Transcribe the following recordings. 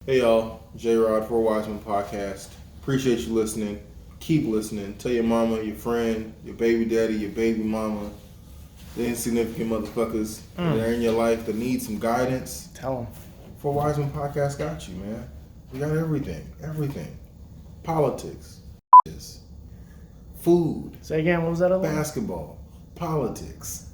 Hey y'all, J-Rod for Wiseman Podcast. Appreciate you listening. Keep listening. Tell your mama, your friend, your baby daddy, your baby mama, the insignificant motherfuckers that are in your life that need some guidance. Tell them. For Wiseman Podcast got you, man. We got everything. Everything. Politics. Food. Say again, what was that other one? Basketball. Politics.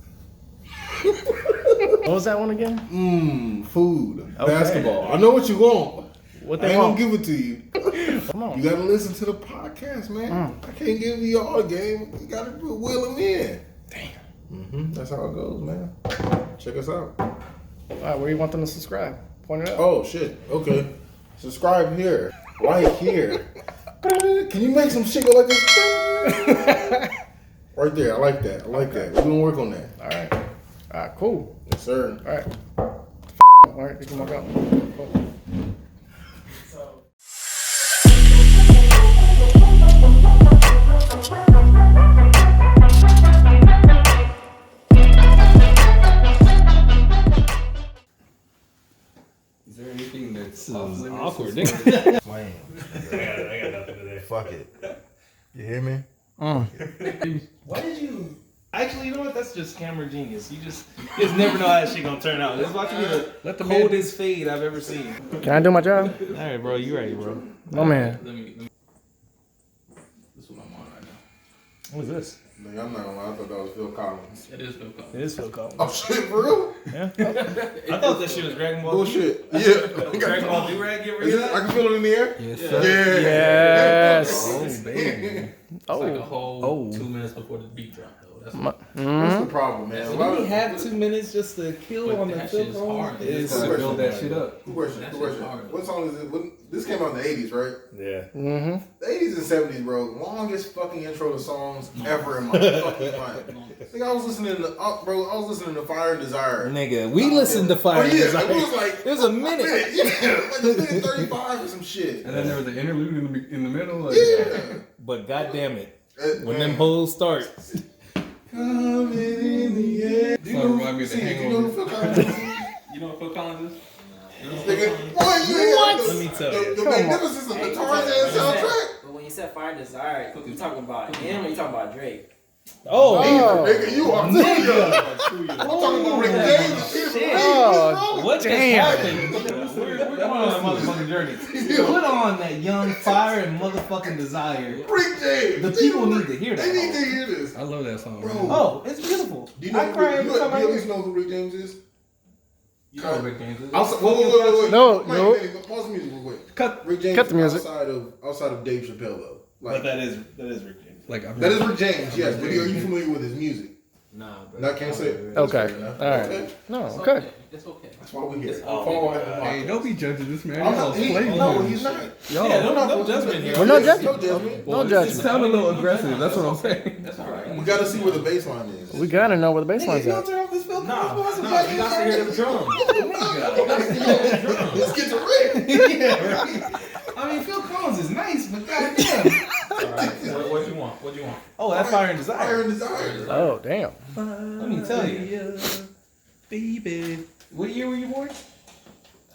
What was that one again? Food. Okay. Basketball. I know what you want. What I they ain't want? gonna give it to you. Come on. You gotta listen to the podcast, man. I can't give you all the game. You gotta wheel them in. Damn. That's how it goes, man. Check us out. All right, where you want them to subscribe? Point it out. Oh shit. Okay. Subscribe here. Like here. Can you make some shit go like this? Right there. I like that. I like that. We're gonna work on that. All right, cool. Yes, sir. All right. All right, you can walk out. Cool. Is there anything that's awkward, Man. I got nothing today. Fuck it. You hear me? Why did you? Actually, you know what? That's just camera genius. You just never know how that shit gonna turn out. This is about to be the coldest fade I've ever seen. Can I do my job? All right, bro. You ready, bro? No, man. Let me. This is what I'm on right now. What is this? Nigga, I'm not gonna lie. I thought that was Phil Collins. It is Phil Collins. It is Phil Collins. Oh shit, for real? Yeah. I thought that shit was Dragon Ball. Bullshit. Yeah. Dragon Ball do-rag. Get rid Is of it, I that. can feel it in the air? Yes, Yeah. sir. Yes. Oh, baby. It's like a whole Oh. 2 minutes before the beat drop, though. That's That's the problem, man. A lot Do we of- have 2 minutes just to kill But on the that Phil shit is Collins? hard. It's- It's gotta build that shit up. Good question. That Good shit's question. hard. What song is it? This came out in the 80s, right? Yeah. Mm-hmm. The 80s and 70s, bro. Longest fucking intro to songs ever in my fucking life. Think I was listening to, bro. I was listening to Fire and Desire. Nigga, we listened to Fire Oh, and yeah, Desire. it was like It was a minute. Yeah, like a minute 35 or some shit. And then there was an interlude in the middle. Like, Yeah. But goddamn it, when Man. them hoes start, Coming in the air. Do So it remind me of The you know Hangover. who Phil Collins is? You know what Phil Collins is? Nigga, what? Let me tell you. The Magnificence of the Tarzan soundtrack. But when you said Fire and Desire, you talking about him or you talking about Drake? oh, Nigga, you are too young. I'm talking about Rick James. Oh, what just damn. happened? We're going on a motherfucking journey. Put on that young Fire and motherfucking Desire. Rick James. The people need to hear They need that. to hear this. I love that song. Bro. Oh, it's beautiful. Do you know I cry every time do I you at hear least it. know who Rick James is? You know what Rick James is? Wait. No, Mike, no. Pause the music real quick. Cut. Rick James Cut the music. outside of Dave Chappelle though. Like, But that is Rick James. Like, that is Rick James, yes. But are you familiar with his music? Nah, bro. No, I can't say it. Okay. That's fair enough. All right. Okay. No, It's okay. It's okay. That's why we're here. Oh, Hey, don't be judging this man. I'm not, no, he's not. Yo, Yeah, no judgment here. We're not judging. No judgment. No it judgment. sounded a little aggressive. That's what I'm saying. That's alright. We gotta see where the bass line is. We gotta know where the bassline's at. turn off this Phil Nah, Collins. you got to hear the drums. Let's get to Rick. I mean, Phil Collins is nice, but goddamn. Alright, what you want? What you want? Oh, that's Fire and Fire Desire. and Desire. Oh, damn. Let me tell you. Baby. What year were you born?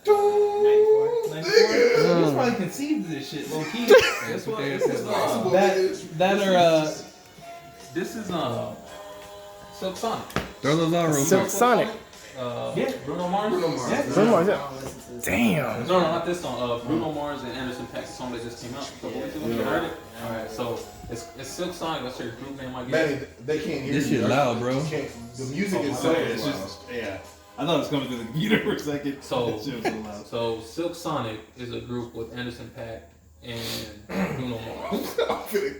94. 94? You was probably conceived of this shit, low key. That's what they said. Possible, That are This is Silk Sonic. Throw those on real Silk Sonic. Yeah. Bruno Mars. Bruno Mars. Yeah. Bruno Mars, yeah. I don't listen to this. Damn. No, not this song. Bruno Mars and Anderson .Paak, the song that just came out. So what you heard it? All right, so it's Silk Sonic. That's your group name, I guess. Man, they can't hear This you. shit loud, bro. You can't- The music itself is It's loud. just, yeah. I thought it was coming through the computer for a second. So- That shit was so loud. So Silk Sonic is a group with Anderson .Paak and Bruno Mars.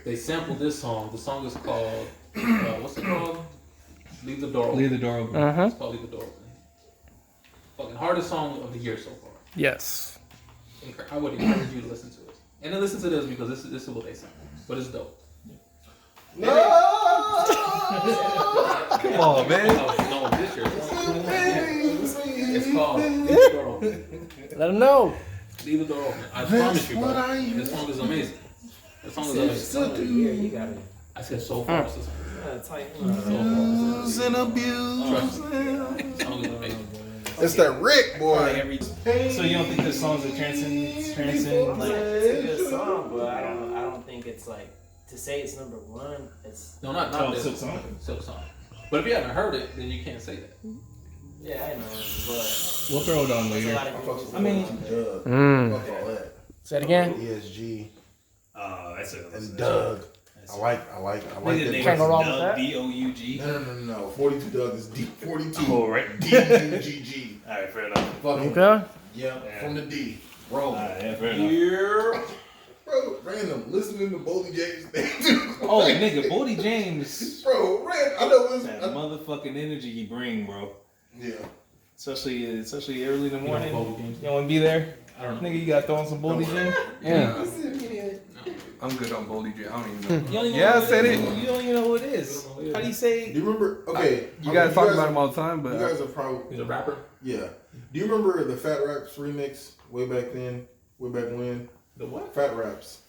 They sampled this song. The song is called what's it called? Leave the Door Open. Leave the door open. Uh-huh. It's called Leave the Door Open. Fucking hardest song of the year so far. Yes. I would encourage you to listen to it. And then listen to this because this is what they sound. But it's dope. No! Come on, man. No, this year. It's called Leave the Door Open. Let him know. Leave the door open. I promise you, bro. This song is amazing. This song is amazing. Yeah, you got it. I said so far. It's You gotta tighten so up. far. And abuse. Trust me. This song is amazing. It's that Rick boy. So you don't think the songs that transcend like? It's a good song, but I don't think it's like to say it's number one. It's No, not this. Silk Song. Silk Song. But if you haven't heard it, then you can't say that. yeah, I know, but We'll throw it on there's a later. lot of good I mean, Doug. Mm. Fuck all that. Say it again. ESG that's it. and Doug. I like that. Can't go wrong with that. D-O-U-G. No. 42 Doug is D. 42. Oh, right. D-U-G-G. Alright, fair enough. Fucking Okay. yeah, from the D. Roll. Yeah, fair enough. Yeah. Bro, random. Listening to Boldy James. Oh, nigga, Boldy James. Bro, random. I know it's. That motherfucking energy you bring, bro. Yeah. Especially early in the morning. Boldy James? You want to be there? I don't know. Nigga, you got to throw on some Boldy James? Yeah. I'm good on Boldy J. I don't even know. Yeah, I said it. You don't even know who it is. How do you say? Do you remember? Okay. You guys talk about him all the time, You but guys are probably. He's a rapper. Yeah. Do you remember the Fat Raps remix way back then? Way back when? The what? Fat Raps.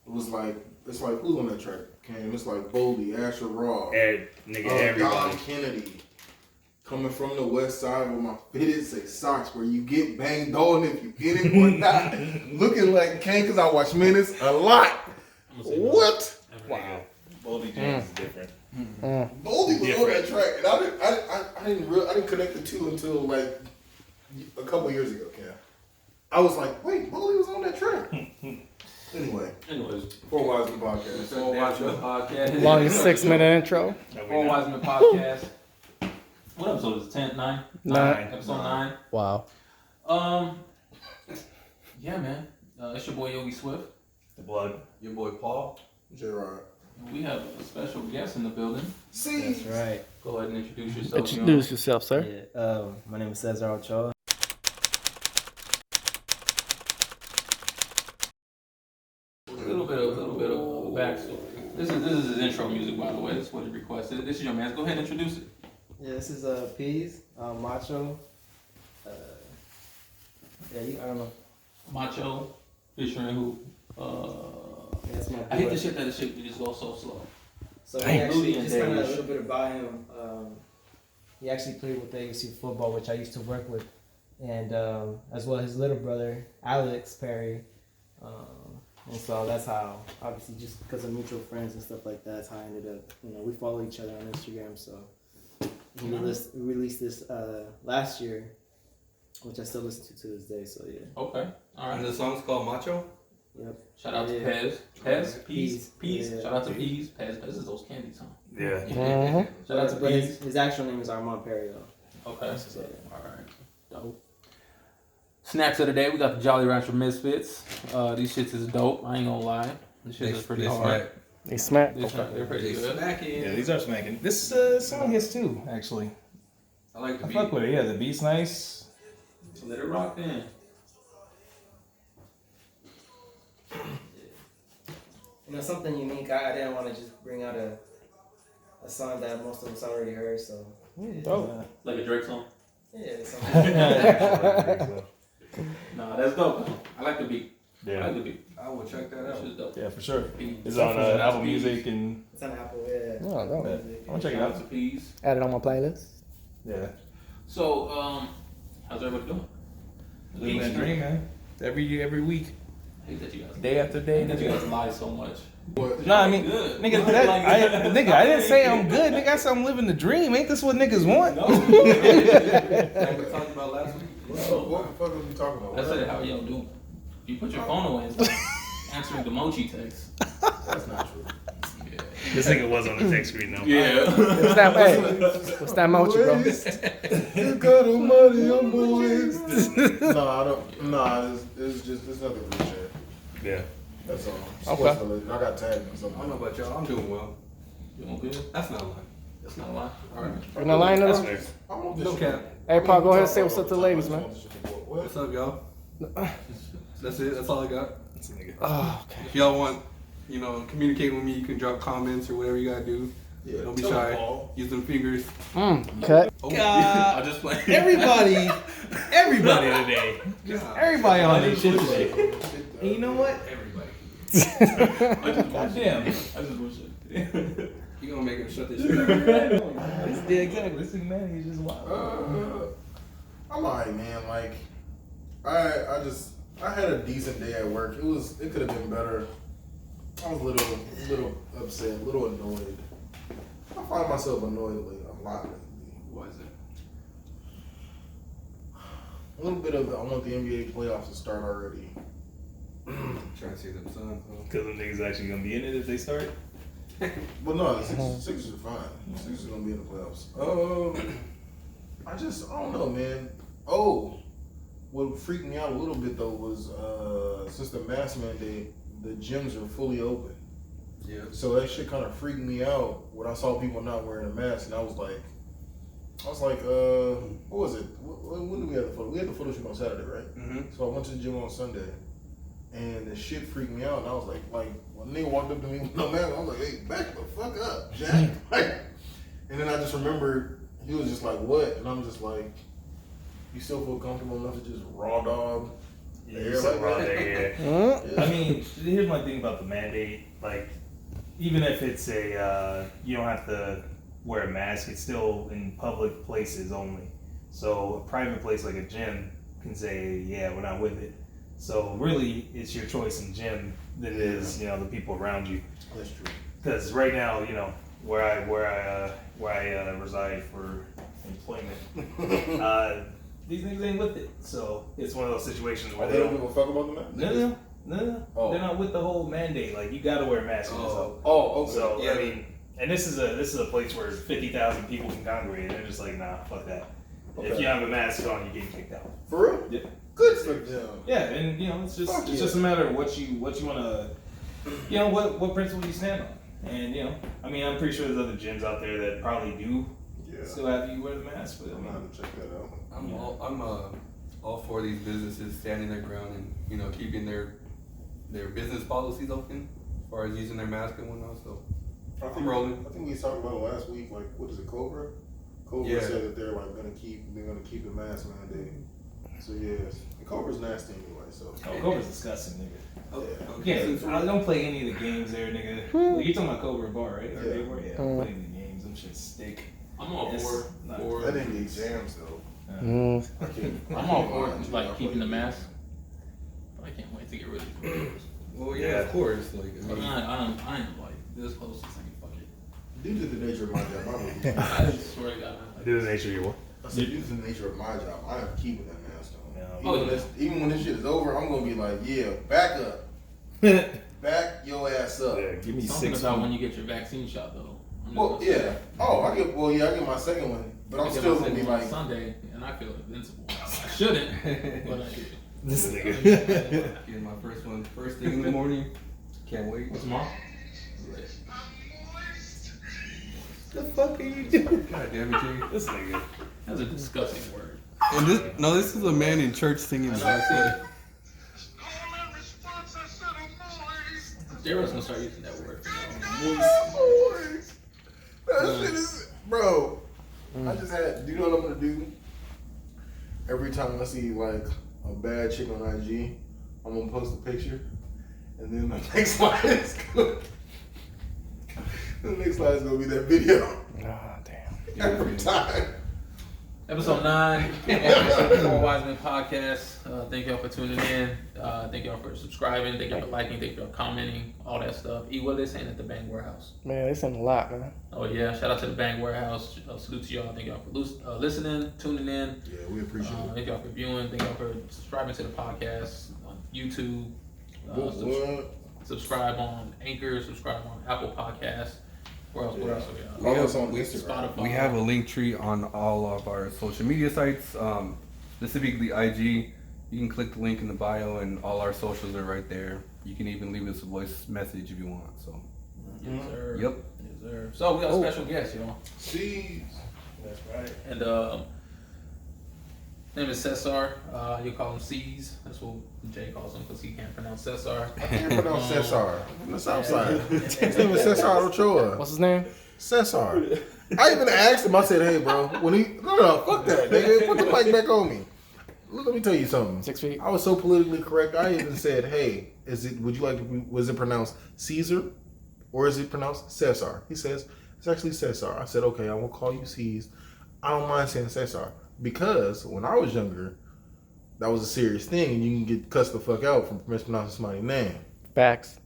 It was like, it's like, who's on that track? Cam. It's like Boldy, Asher Raw. Don Kennedy. Coming from the west side with my fitted say socks where you get banged on if you get it or not. Looking like Kane because I watch Menace a lot. What? Wow. Boldy James is different. Boldy was on that track, and I didn't connect the two until like a couple years ago, Cam. I was like, wait, Boldy was on that track. Anyways, Four Wiseman podcast. Four Wiseman podcast. Longest 6-minute intro. Four Wiseman podcast. What episode is it? 10, 9? 9. Episode 9. Wow. Yeah, man. It's your boy Yogi Swift. The blood. your boy Paul. J-Rod. We have a special guest in the building. See? that's right. Go ahead and introduce yourself. Introduce yourself, sir. Yeah. My name is Cesar Ochoa. A little bit of backstory. This is his intro music, by the way. This is what he requested. This is your man. Go ahead and introduce it. Yeah, this is Peas, Macho. I don't know. Macho, featuring who? That's my I hate boy. the shit that the shit just goes so slow. So he Dang. actually, Louis just and kind of a Dave. little bit about him. He actually played with AUC football, which I used to work with, and as well his little brother Alex Perry. And so that's how, obviously, just because of mutual friends and stuff like that, that's how I ended up. We follow each other on Instagram. So he released this last year, which I still listen to this day. So yeah. Okay. All And right. the song's called Macho. Yep. Shout out to Yeah. Pez. Pez? Peas? Peas? Yeah. Shout out to Peas. Pez is those candies, huh? Yeah. Shout out to But Peas. his actual name is Armand Perry, though. Okay. So, Alright. Dope. Snacks of the day, we got the Jolly Rancher Misfits. These shits is dope, I ain't gonna lie. This shit is pretty hard. They smack. They're pretty good. Smacking. Yeah, these are smacking. This song hits too, actually. I like the I beat. fuck with it. Yeah, the beat's nice. So let it rock then. Something unique. I didn't want to just bring out a song that most of us already heard. So Dope. Like a Drake song? yeah, something. Nah, that's dope. I like the beat. I Yeah, like the beat. I will check that That out. shit's dope. yeah, for sure. Peas. It's on Shout out Apple to Peas. Music and It's on Apple. Yeah. Oh, dope. I'm gonna check it Shout out out. to Peas. Add it on my playlist. Yeah, So, how's everybody doing? living that dream, man. Every week, I hate that you guys. day after I day. hate that you guys lie so much. No, I mean, Good. nigga, Like, I didn't say I'm good. Nigga, I said I'm living the dream. Ain't this what niggas want? No. Like we talked about last week. What the fuck are we talking about? I said, how y'all doing? You put your phone away and start answering the mochi text. That's not true. Yeah. This nigga was on the text screen though. Yeah. What's that? Hey, what's that mochi, bro? You got the money, I'm boys. No, I don't. Nah, it's nothing for shit. Yeah. That's all. Okay. Sports related. I got tagged on I something. don't know about y'all. I'm doing well. You want good? That's not lying. That's not a lie. All right. You're not lying to That's them? fair. I want this No shit. cap. Hey, Paul, go ahead and say what's up to the ladies, man. What? What's up, y'all? That's it. That's all I got. This nigga. Oh, okay. If y'all want, communicate with me, you can drop comments or whatever you gotta do. Yeah. Don't be tell shy. them, Paul. Use them fingers. Okay. Oh, God. I'll just play. Everybody today. God. Everybody on this shit today. And you know what? Everybody. Goddamn. I just wish it. You gonna make him shut this shit down. Yeah, exactly. This nigga man, he's just wild. I'm alright, man. Like, I had a decent day at work. It could have been better. I was a little upset, a little annoyed. I find myself annoyed a lot lately. What is it? A little bit of I want the NBA playoffs to start already. Trying to see them Suns. Because them niggas actually gonna be in it if they start. But no, the Sixers are fine. The Sixers are gonna be in the playoffs. I don't know, man. Oh, what freaked me out a little bit though was since the mask mandate, the gyms are fully open. Yeah. So that shit kind of freaked me out when I saw people not wearing a mask, and I was like, what was it? When did we have the photo? We had the photo shoot on Saturday, right? Mm-hmm. So I went to the gym on Sunday, and the shit freaked me out, and I was like, when a nigga walked up to me with no mask, I was like, hey, back the fuck up, Jack. And then I just remembered he was just like, what? And I'm just like, you still feel comfortable enough to just raw dog the air like that? Yeah. I mean, here's my thing about the mandate. Like, even if it's you don't have to wear a mask, it's still in public places only. So a private place like a gym can say, yeah, we're not with it. So really, it's your choice in gym than it is, the people around you. That's true. Because right now, where I reside for employment, these niggas ain't with it. So it's one of those situations where They don't give a fuck about the mask? No. Oh. They're not with the whole mandate. Like, you gotta wear a mask. Okay. So Yeah. I mean, and this is a place where 50,000 people can congregate. They're just like, nah, fuck that. Okay. If you have a mask on, you're getting kicked out. For real? Yeah. Good for them. Yeah, and it's just Fuck it's just a matter of what you want to, what principle you stand on. And I mean, I'm pretty sure there's other gyms out there that probably do still have you wear the mask. But I'm gonna have to check that out. I'm all for these businesses standing their ground and keeping their business policies open as far as using their mask and whatnot. So I'm rolling. I think we talked about it last week. Like, what is it, Cobra? Cobra Yeah. said that they're gonna keep the mask mandate. So yes, and Cobra's nasty anyway. So Cobra's disgusting, nigga. Okay. Yeah, I don't play any of the games there, nigga. Well, you're talking about Cobra Bar, right? Or Yeah. they were? Yeah, I don't play any of the games. Them shit stink. I'm all It's for not- that didn't need exams though. Mm. I can't- I'm all for I like can't keeping the play mask. But I can't wait to get rid of it. Well, yeah, Yeah. of course. Like, But I am like this close to saying fuck it. Due to the nature of my job, I would. I swear to God. Do the nature of your what? I said, due to the nature of my job, I am keeping that mask on. Yeah. Even when this shit is over, I'm gonna be like, yeah, back up, back your ass up. Yeah, give me Something 6 about feet. when you get your vaccine shot though. I'm Well, just gonna yeah. say. I get my second one, but I'm I get still my gonna be second one like, Sunday, and I feel invincible. I shouldn't, but I do. This nigga. getting my first one first thing in the morning. Can't wait. What's tomorrow? The fuck are you doing? God damn it, Jay. This nigga. That's a disgusting word. And this is a man in church singing. I know I said it. Daryl's gonna start using that word. that shit is, bro. I just had. Do you know what I'm gonna do? Every time I see like a bad chick on IG, I'm gonna post a picture, and then the next slide is gonna. The next slide is gonna be that video. Oh, damn. Every time. Episode 9, episode 4 Wiseman Podcast. Thank y'all for tuning in. Thank y'all for subscribing. Thank y'all for liking. Thank y'all for commenting. All that stuff. E, what are they saying at the Bang Warehouse? Man, they sent a lot, man. Oh yeah, shout out to the Bang Warehouse. Salute to y'all. Thank y'all for listening, tuning in. Yeah, we appreciate it. Thank y'all for viewing. Thank y'all for subscribing to the podcast on YouTube. Subscribe on Anchor. Subscribe on Apple Podcasts. Where else? What else? Follow us on Spotify. We have a link tree on all of our social media sites, specifically IG. You can click the link in the bio, and all our socials are right there. You can even leave us a voice message if you want. So, Yes, sir. Yep. Yes, sir. So we got a special guest, y'all. See, That's right. And name is Cesar. You call him C's. That's what Jay calls him because he can't pronounce Cesar. I can't pronounce Cesar. From the south side. His name is Cesar Ochoa. What's his name? Cesar. I even asked him, I said, hey, bro, when he, no, fuck that, nigga. Put the mic back on me. Let me tell you something. 6 feet. I was so politically correct, I even said, hey, would you like to, was it pronounced Cesar or is it pronounced Cesar? He says, it's actually Cesar. I said, okay, I will call you C's. I don't mind saying Cesar. because when I was younger, that was a serious thing, and you can get cussed the fuck out from mispronouncing somebody's name. Facts.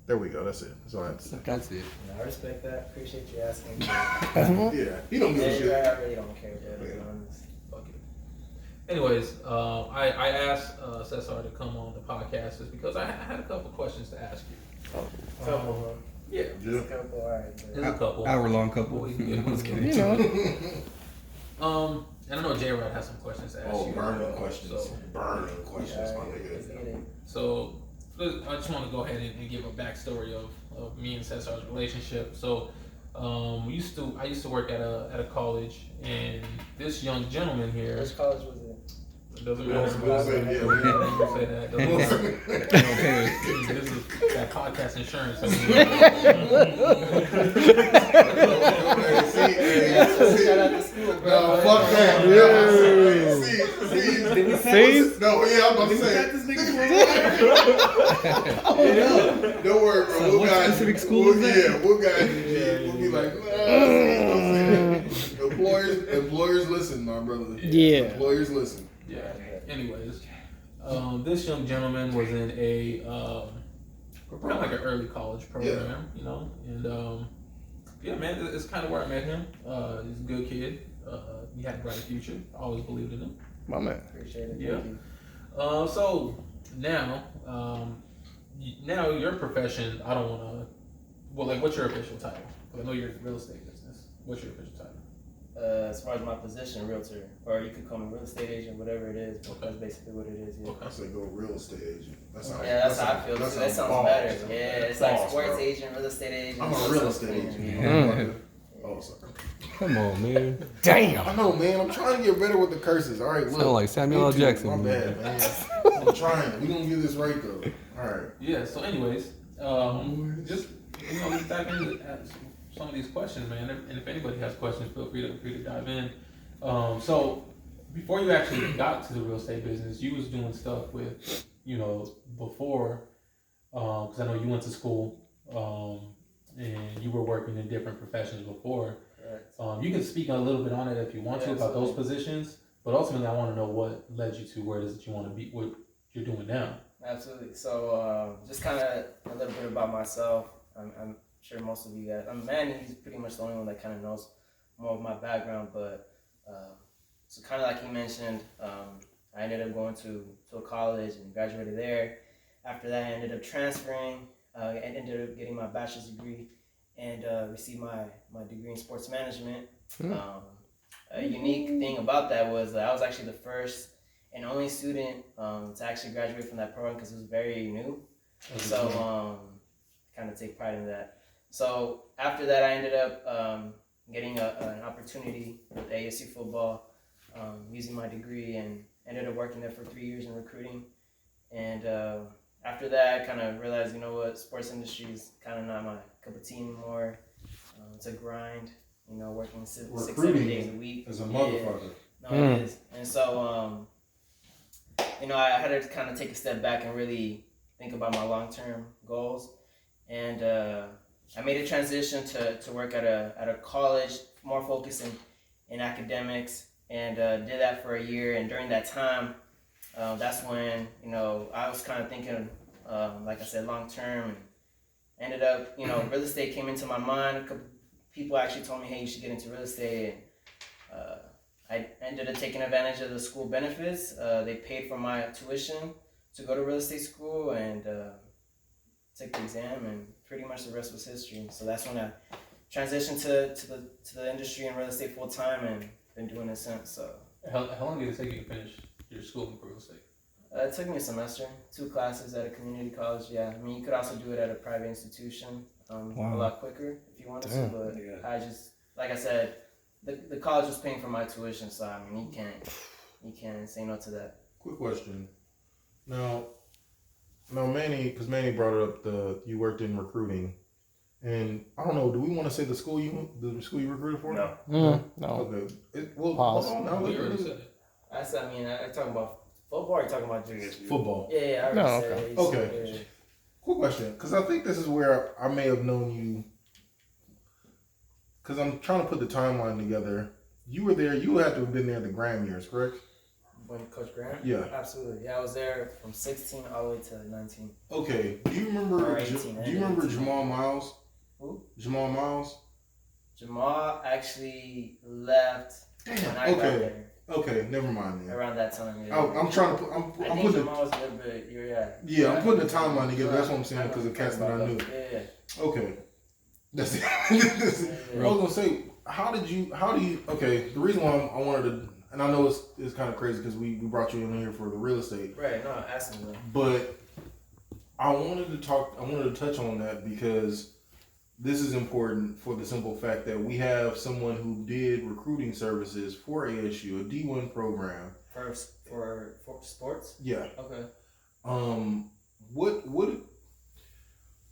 There we go. That's it. That's all I have to say. That's it. I respect that. Appreciate you asking. Yeah, he don't give a shit. I really don't care, bro, to be honest. Fuck it. Anyways, I asked Cesar to come on the podcast just because I had a couple questions to ask you. Couple, huh? Yeah. Yeah. Couple, alright. There's a couple. Hour-long couple. Yeah. I was kidding. You know. And I know J-Rod has some questions to ask you. Burning questions. So, Burning questions, my Let's nigga. get it. So I just want to go ahead and give a backstory of me and Cesar's relationship. So I used to work at a college, and this young gentleman here. Which college was it? It doesn't We matter. don't say that. We don't say that. It doesn't matter. This is that podcast insurance. Shout out to school, bro. No, fuck that. Yeah. See? No, yeah, I'm about to say. Don't worry, bro. So We'll what guide specific you. school is that? Yeah, we'll guide you. G. We'll be like, don't say it. Employers listen, my brother. Yeah. Employers listen. Yeah. Anyways, this young gentleman was in a kind of like an early college program, you know, and yeah, man, it's kind of where I met him. He's a good kid. He had a bright future. I always believed in him. My man. Appreciate it. Yeah. Thank you. So now, now your profession. I don't want to. Well, like, what's your official title? 'Cause I know you're in real estate business. What's your official title? As far as my position, realtor, or you could call me real estate agent, whatever it is, but that's basically what it is. Yeah. I say go real estate agent. That's how. Yeah, that's how I feel too. That sounds better. Yeah, it's like sports agent, real estate agent. I'm a real estate agent. Mm. Oh, sorry. Come on, man. Damn. I know, man. I'm trying to get better with the curses. All right, look. Sound like Samuel L. Me too. Jackson. My bad, man. I'm trying. We gonna get this right though. All right. Yeah. So, anyways, just let's dive into some of these questions, man. And if anybody has questions, feel free to dive in. So before you actually got to the real estate business, you was doing stuff with, you know, before, because I know you went to school, and you were working in different professions before. Correct. You can speak a little bit on it if you want to about those positions, but ultimately I want to know what led you to where it is that you want to be, what you're doing now. Absolutely. So just kind of a little bit about myself. I'm sure most of you guys. Manny, he's pretty much the only one that kind of knows more of my background, but so kind of like he mentioned, I ended up going to a college and graduated there. After that, I ended up transferring. I ended up getting my bachelor's degree and received my degree in sports management. A unique thing about that was that I was actually the first and only student to actually graduate from that program because it was very new. So kind of take pride in that. So after that, I ended up getting an opportunity with ASU football, using my degree, and ended up working there for 3 years in recruiting. And after that, I kind of realized, you know what, sports industry is kind of not my cup of tea anymore. It's a grind, you know, working 6-7 days a week. As a motherfucker. No, it is. And so, you know, I had to kind of take a step back and really think about my long-term goals. And I made a transition to work at a college, more focused in academics, and did that for a year. And during that time, that's when, you know, I was kind of thinking, like I said, long-term, and ended up, you know, real estate came into my mind. A couple people actually told me, hey, you should get into real estate. And I ended up taking advantage of the school benefits. They paid for my tuition to go to real estate school, and took the exam, and pretty much the rest was history. So that's when I transitioned to the industry in real estate full time, and been doing it since. So How long did it take you to finish your schooling for real estate? it took me a semester, 2 classes at a community college. Yeah, I mean, you could also do it at a private institution, a lot quicker if you wanted to. But I just, like I said, the college was paying for my tuition, so I mean, you can't say no to that. Quick question. Now Manny, because Manny brought it up, you worked in recruiting, and I don't know. Do we want to say the school you recruited for? No. No. Okay. Pause. Hold on now. You already said it. I mean, I talking about football, or you talking about just Football. Yeah, I No, already said it. Okay. Yeah. Quick question, because I think this is where I may have known you. Because I'm trying to put the timeline together. you were there. You had to have been there the Graham years, correct? When Coach Graham? Yeah. Absolutely. Yeah, I was there from 16 all the way to 19. Okay. Do you remember? Or 18, Do you remember 18. Jamal Miles? Who? Jamal Miles. Jamal actually left when I got there. Okay, never mind then. Around that time, yeah. I'm trying to put. I'm I think putting. Jamal was a little bit. Yeah, I'm putting the timeline together. That's what I'm saying because of cats that I knew. Yeah. Okay. That's it. I was gonna say, how do you? Okay, the reason why I wanted to, and I know it's kind of crazy because we brought you in here for the real estate. Right. No, ask me though. But I wanted to touch on that because this is important for the simple fact that we have someone who did recruiting services for ASU, a D1 program. For sports? Yeah. Okay.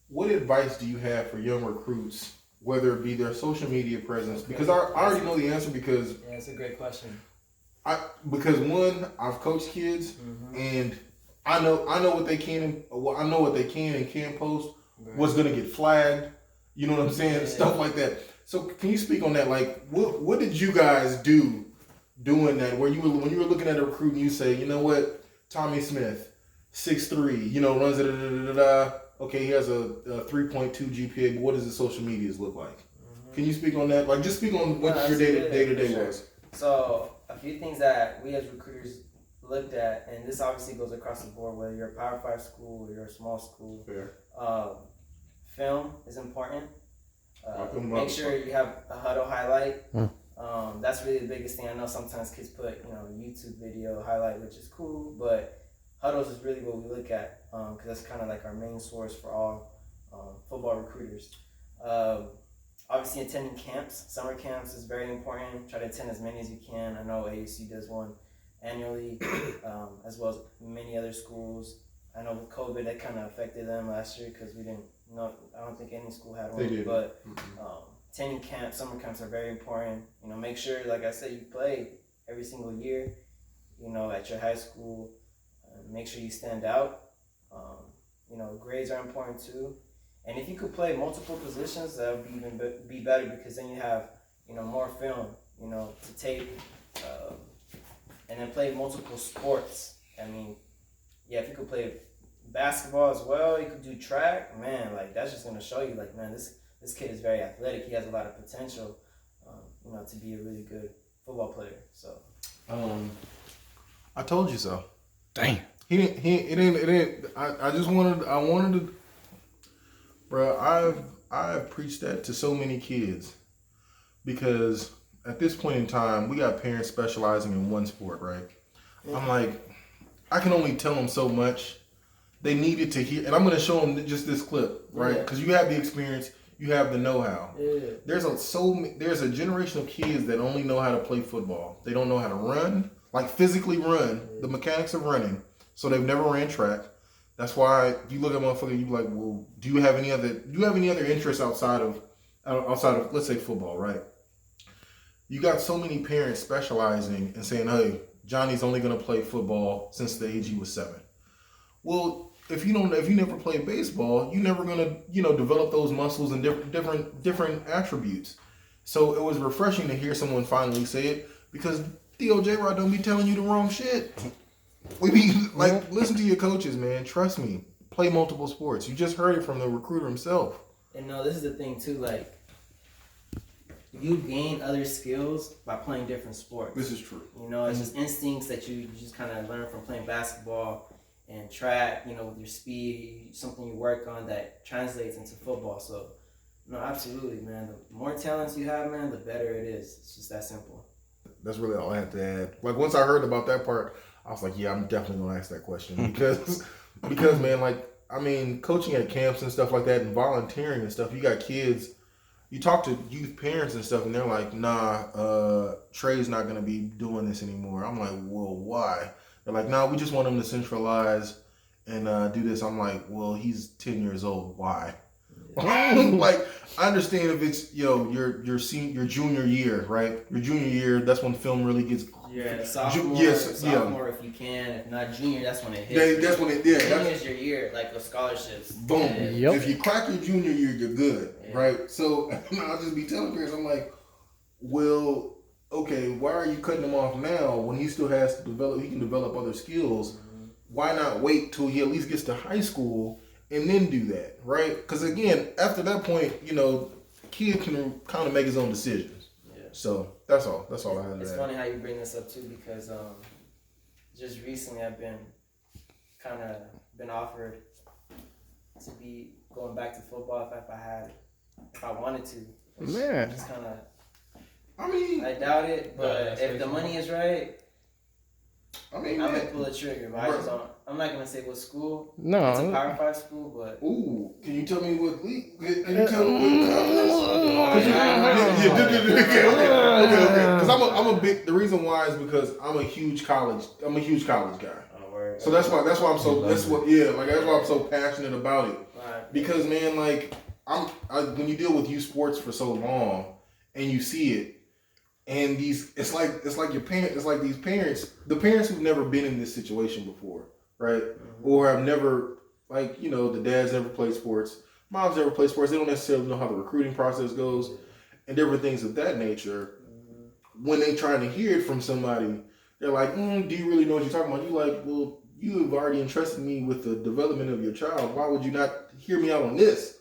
What advice do you have for young recruits, whether it be their social media presence? Because I already know the answer because yeah, it's a great question. Because one, I've coached kids and I know what they can and can't post. Right. What's gonna get flagged? You know what I'm saying? Yeah. Stuff like that. So can you speak on that? Like, what did you guys do doing that? When you were looking at a recruit and you say, you know what, Tommy Smith, 6'3", runs okay, he has a 3.2 GPA, but what does his social medias look like? Can you speak on that? Like, just speak on what your day-to-day was. So, a few things that we as recruiters looked at, and this obviously goes across the board, whether you're a Power 5 school or you're a small school. Fair. Film is important. Make sure you have a huddle highlight. That's really the biggest thing. I know sometimes kids put, YouTube video highlight, which is cool, but huddles is really what we look at because that's kind of like our main source for all football recruiters. Obviously, attending camps, summer camps is very important. Try to attend as many as you can. I know ASU does one annually, as well as many other schools. I know with COVID, that kind of affected them last year because we didn't know. I don't think any school had one. They did. But attending camps, summer camps are very important. Make sure, like I said, you play every single year. At your high school. Make sure you stand out. Grades are important too. And if you could play multiple positions, that would even be better because then you have, more film, to tape, and then play multiple sports. I mean, yeah, if you could play basketball as well, you could do track. Man, like that's just gonna show you, like, man, this kid is very athletic. He has a lot of potential, to be a really good football player. So, I told you so. Damn. It ain't. I wanted to, bro. I've preached that to so many kids because at this point in time, we got parents specializing in one sport, right? Yeah. I'm like, I can only tell them so much. They needed to hear, and I'm gonna show them just this clip, right? Because you have the experience, you have the know-how. Yeah. There's a generation of kids that only know how to play football. They don't know how to run, like physically run, the mechanics of running. So they've never ran track. That's why you look at motherfucker, you be like, well, do you have any other interests outside of let's say football, right? You got so many parents specializing and saying, hey, Johnny's only gonna play football since the age he was 7. Well, if you never played baseball, you're never gonna, develop those muscles and different attributes. So it was refreshing to hear someone finally say it because D.O.J. Rod don't be telling you the wrong shit. We be like, listen to your coaches, man. Trust me. Play multiple sports. You just heard it from the recruiter himself. And no, this is the thing too. Like, you gain other skills by playing different sports. This is true. It's just instincts that you just kind of learn from playing basketball and track. With your speed, something you work on that translates into football. So, no, absolutely, man. The more talents you have, man, the better it is. It's just that simple. That's really all I have to add. Like, once I heard about that part, I was like, yeah, I'm definitely going to ask that question because man, like, I mean, coaching at camps and stuff like that and volunteering and stuff, you got kids, you talk to youth parents and stuff and they're like, nah, Trey's not going to be doing this anymore. I'm like, well, why? They're like, nah, we just want him to centralize and do this. I'm like, well, he's 10 years old. Why? Like, I understand if it's, your junior year, right? Your junior year, that's when film really gets. Yeah, sophomore if you can. If not junior, that's when it hits. That's when it. Yeah, junior is your year, like with scholarships. Boom. Yeah. Yep. If you crack your junior year, you're good, right? So I'll just be telling parents, I'm like, well, okay, why are you cutting him off now when he still has to develop? He can develop other skills. Why not wait till he at least gets to high school and then do that, right? Because again, after that point, kid can kind of make his own decisions. Yeah. So that's all. That's all I had to It's add. funny how you bring this up too, because just recently I've been offered to be going back to football if I wanted to. Man. Just kind of. I mean, I doubt it, but if the money is right, I mean, I'm gonna pull the trigger. But I just don't. I'm not gonna say what school. No. It's a Power 5 school, but. ooh, can you tell me what league? Can you tell me what conference? Because I'm a big. The reason why is because I'm a huge college guy. So that's why I'm so. That's why I'm so passionate about it. Right. Because man, like when you deal with youth sports for so long and you see it. And it's like your parents, it's like these parents, the parents who've never been in this situation before, right? Mm-hmm. Or have never, the dads never played sports, moms never played sports, they don't necessarily know how the recruiting process goes and different things of that nature. Mm-hmm. When they trying to hear it from somebody, they're like, do you really know what you're talking about? You're like, well, you have already entrusted me with the development of your child. Why would you not hear me out on this?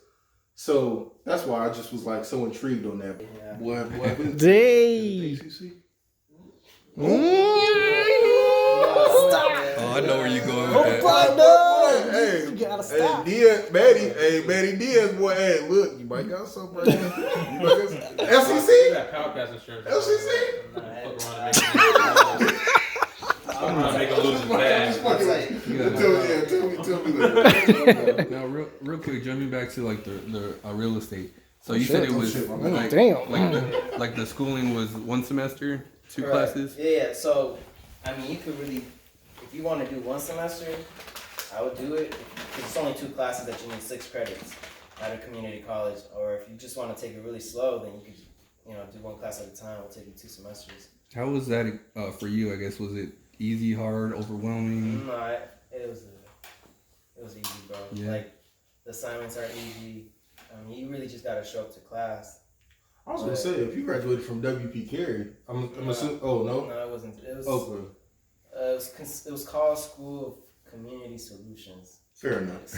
So that's why I just was like so intrigued on that. Yeah. What Day. Oh, I know where you're going with that. Hey, you gotta stop. Maddie Diaz, boy. Hey, look, you might got something right there. You got Comcast insurance. I'm gonna make him lose his bag. Tell me that. Now, real quick, jumping back to like the real estate. So you said it was like the schooling was one semester, two classes. Yeah. So, I mean, you could really, if you want to do one semester, I would do it. Because it's only 2 classes that you need 6 credits at a community college. Or if you just want to take it really slow, then you could, do 1 class at a time. It'll take you 2 semesters. How was that for you? I guess, was it easy, hard, overwhelming? No, it was easy, bro. Yeah. Like the assignments are easy. I mean, you really just gotta show up to class. I was gonna say, if you graduated from WP Carey, I'm assuming. Oh no. No, it wasn't. It was. Okay. It was called School of Community Solutions. Fair enough.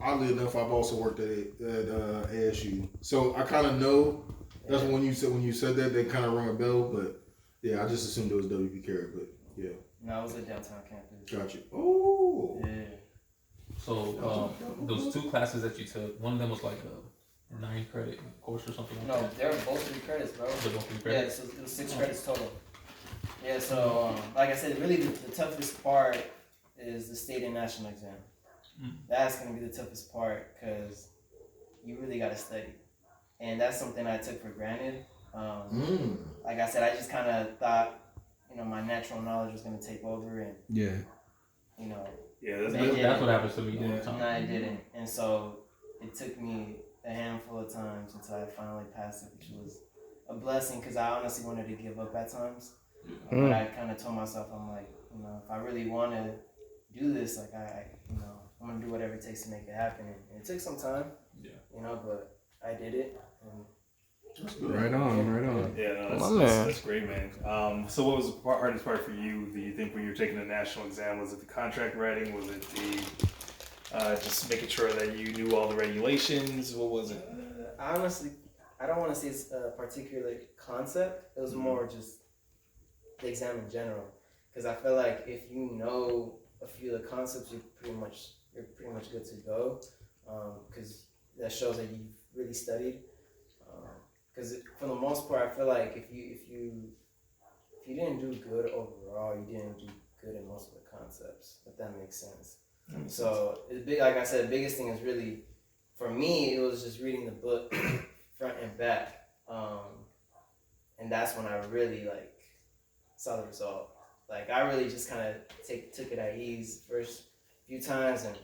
Oddly enough, I've also worked at ASU, so I kind of know. That's when you said that, they kind of rung a bell, but yeah, I just assumed it was WP Carey, but yeah. No, it was a downtown campus. Gotcha. Oh. Yeah. So those 2 classes that you took, one of them was like a 9-credit course or something like that. No, they were both 3 credits, bro. They're both 3 Yeah, credits. so it was 6 credits total. Yeah, so like I said, really the toughest part is the state and national exam. That's gonna be the toughest part because you really gotta study, and that's something I took for granted. Like I said, I just kind of thought, my natural knowledge was gonna take over, and Yeah, That's what happens to me all the time. No, I didn't, and so it took me a handful of times until I finally passed it, which was a blessing because I honestly wanted to give up at times. But I kind of told myself, I'm like, if I really want to do this, like I'm gonna do whatever it takes to make it happen. And it took some time, but I did it. right on. Yeah, no, that's great, man. So what was the hardest part for you, do you think, when you were taking the national exam? Was it the contract writing? Was it the just making sure that you knew all the regulations? What was it? Honestly, I don't want to say it's a particular concept. It was more just the exam in general. Because I feel like if you know a few of the concepts, you're pretty much good to go. Because that shows that you've really studied. Because for the most part, I feel like if you didn't do good overall, you didn't do good in most of the concepts. If that makes sense. So it's big. Like I said, the biggest thing is really, for me, it was just reading the book front and back, and that's when I really saw the result. Like I really just kind of took it at ease first few times, and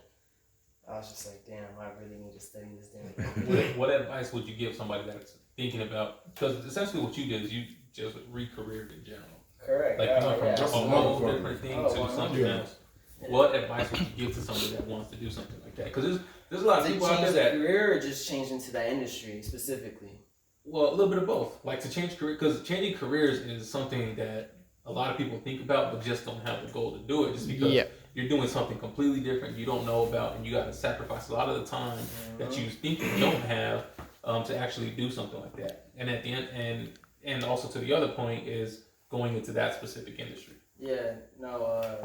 I was just like, damn, I really need to study this damn. What advice would you give somebody that's thinking about? Because essentially what you did is you just re-careered in general. Correct. Like you went from a whole different thing to 100%. something else. Yeah. What advice would you give to somebody that wants to do something like that? Because there's a lot of people out there that career or just change into that industry specifically. Well, a little bit of both. Like to change career, because changing careers is something that a lot of people think about, but just don't have the goal to do it. Just because Yeah. you're doing something completely different you don't know about, and you got to sacrifice a lot of the time that you think you don't have to actually do something like that. And at the end, and also to the other point is going into that specific industry. Yeah, no,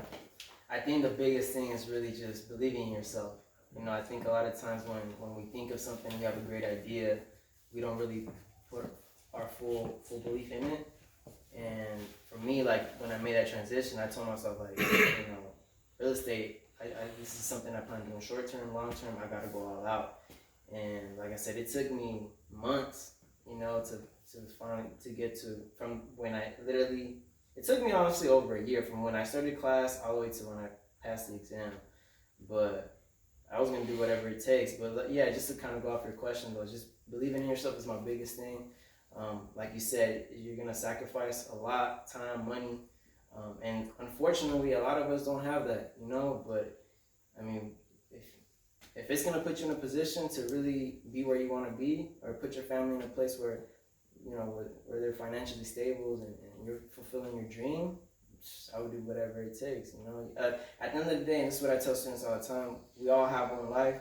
I think the biggest thing is really just believing in yourself. You know, I think a lot of times when we think of something, we have a great idea, we don't really put our full belief in it. And for me, like when I made that transition, I told myself like, you know, real estate, this is something I plan on doing short term, long term, I gotta go all out. And like I said, it took me months, you know, to get to, from when I literally, it took me honestly over a year from when I started class all the way to when I passed the exam. But I was going to do whatever it takes. But yeah, just to kind of go off your question though, just believing in yourself is my biggest thing. Like you said, you're going to sacrifice a lot, time, money. And unfortunately, a lot of us don't have that, you know, but I mean, if it's going to put you in a position to really be where you want to be, or put your family in a place where, you know, where they're financially stable and you're fulfilling your dream, I would do whatever it takes, you know. At the end of the day, and this is what I tell students all the time, we all have one life.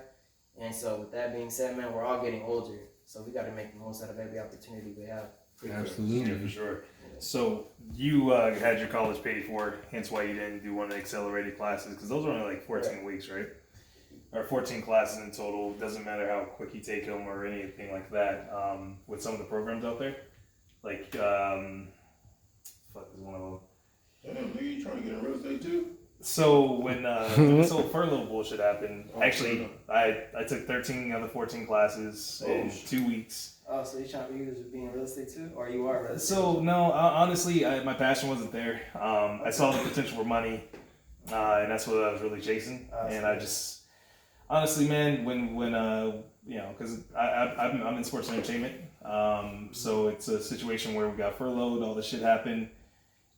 And so with that being said, man, we're all getting older. So we got to make the most out of every opportunity we have. Absolutely. Yeah, for sure. So you had your college paid for, hence why you didn't do one of the accelerated classes, because those are only like 14 weeks, right? Or 14 classes in total. Doesn't matter how quick you take them or anything like that. With some of the programs out there, like fuck is one of them. Damn, nigga, you trying to get in real estate too? So when this whole furlough bullshit happened, actually I took 13 out of the 14 classes in 2 weeks. Oh, so you're trying to be in real estate too? Or you are real estate? So no, honestly, my passion wasn't there. I saw the potential for money, and that's what I was really chasing. And I just, honestly, man, when you know, because I'm in sports entertainment, so it's a situation where we got furloughed, all this shit happened,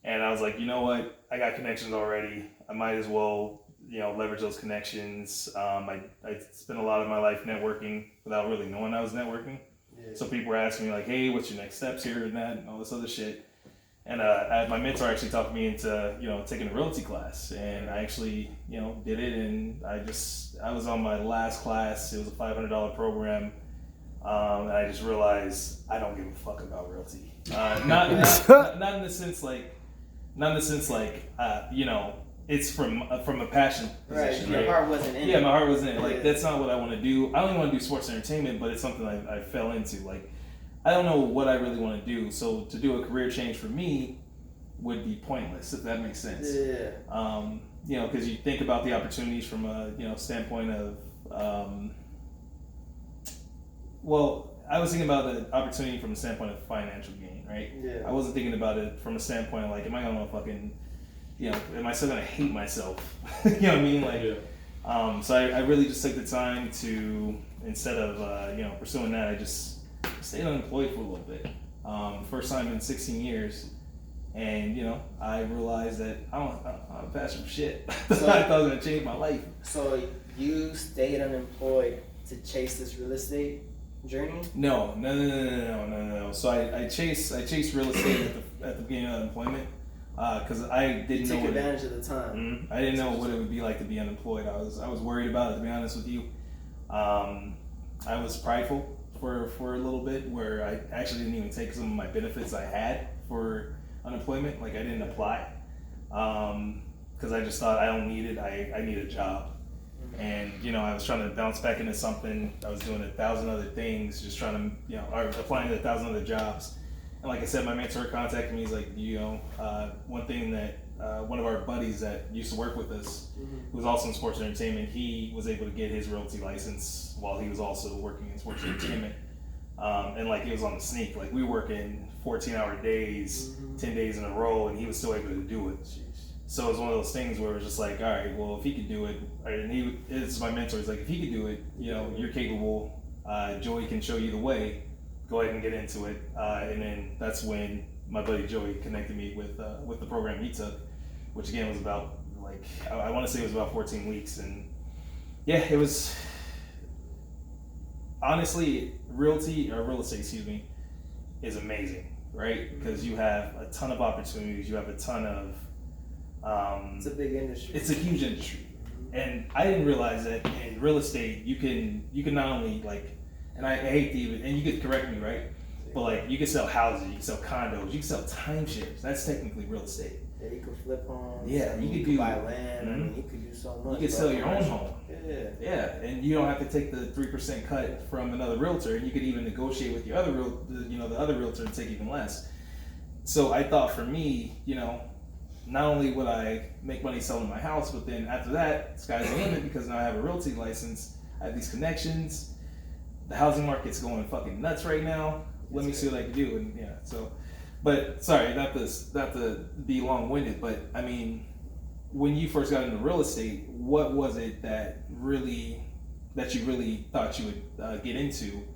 and I was like, you know what, I got connections already. I might as well, you know, leverage those connections. I spent a lot of my life networking without really knowing I was networking. Yeah. So people were asking me like, hey, what's your next steps here and that and all this other shit. And my mentor actually talked me into, you know, taking a realty class, and I actually, you know, did it. And I was on my last class. It was a $500 program, and I just realized I don't give a fuck about realty. Not in the sense like, you know, it's from a passion position. Right, your heart wasn't in it. Yeah, my heart wasn't in it. Like, that's not what I want to do. I only want to do sports entertainment, but it's something I fell into. Like, I don't know what I really want to do. So to do a career change for me would be pointless, if that makes sense. Yeah. You know, because you think about the opportunities from a, you know, standpoint of, well, I was thinking about the opportunity from a standpoint of financial gain, right? Yeah. I wasn't thinking about it from a standpoint of like, am I gonna fucking, you know, am I still gonna hate myself? You know what I mean? Like, yeah. So I really just took the time to, instead of you know, pursuing that, I just stayed unemployed for a little bit. First time in 16 years, and you know, I realized that I don't have a passion for shit. So I thought it was gonna change my life. So you stayed unemployed to chase this real estate journey? No. So I chased real estate at the beginning of unemployment, because I didn't know. You took advantage of the time. Mm-hmm. I didn't know what it would be like to be unemployed. I was worried about it, to be honest with you. I was prideful for a little bit, where I actually didn't even take some of my benefits I had for unemployment. Like, I didn't apply, because I just thought I don't need it. I need a job. And, you know, I was trying to bounce back into something. I was doing 1,000 other things, just trying to, you know, or applying to 1,000 other jobs. And like I said, my mentor contacted me. He's like, you know, one thing that one of our buddies that used to work with us, who was also in sports entertainment, he was able to get his realty license while he was also working in sports entertainment. And like, it was on the sneak. Like, we were working 14-hour days, 10 days in a row, and he was still able to do it. So it was one of those things where it was just like, all right, well, if he could do it, and it's my mentor. He's like, if he could do it, you know, you're capable. Joey can show you the way. Go ahead and get into it. And then that's when my buddy Joey connected me with the program he took, which again was about, like, I want to say it was about 14 weeks. And yeah, it was honestly real estate, excuse me. is amazing, right? Because you have a ton of opportunities. You have a ton of. It's a big industry. It's a huge industry, and I didn't realize that in real estate you can not only like, and I hate to even, and you could correct me, right? But like you can sell houses, you can sell condos, you can sell timeshares. That's technically real estate. Yeah, you could flip homes. Yeah, you could buy land. I mean, you could do so much. You could sell your own home. Yeah. Yeah, and you don't have to take the 3% cut from another realtor, and you could even negotiate with your other the other realtor to take even less. So I thought for me, not only would I make money selling my house, but then after that, sky's the limit because now I have a realty license. I have these connections. The housing market's going fucking nuts right now. Let me see what I can do, and yeah. So, but sorry, not to be long-winded, but I mean, when you first got into real estate, what was it that you really thought you would get into?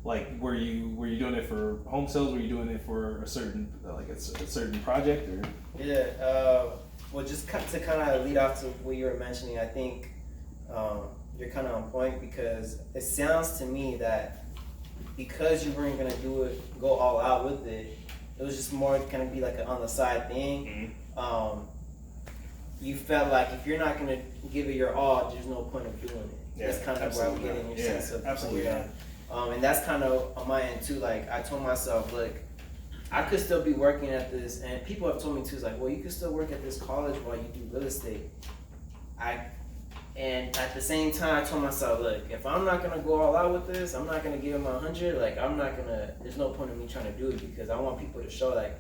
Like, were you doing it for home sales? Were you doing it for a certain a certain project or? Yeah. Well, just to kind of lead off to what you were mentioning, I think you're kind of on point because it sounds to me that because you weren't gonna go all out with it, it was just more gonna be like an on the side thing. Mm-hmm. You felt like if you're not gonna give it your all, there's no point of doing it. Yeah, that's kind of where I'm getting your sense of absolutely. And that's kind of on my end too. Like I told myself, look, I could still be working at this, and people have told me too. It's like, well, you could still work at this college while you do real estate. And at the same time, I told myself, look, if I'm not gonna go all out with this, I'm not gonna give them 100. Like I'm not gonna. There's no point in me trying to do it because I want people to show like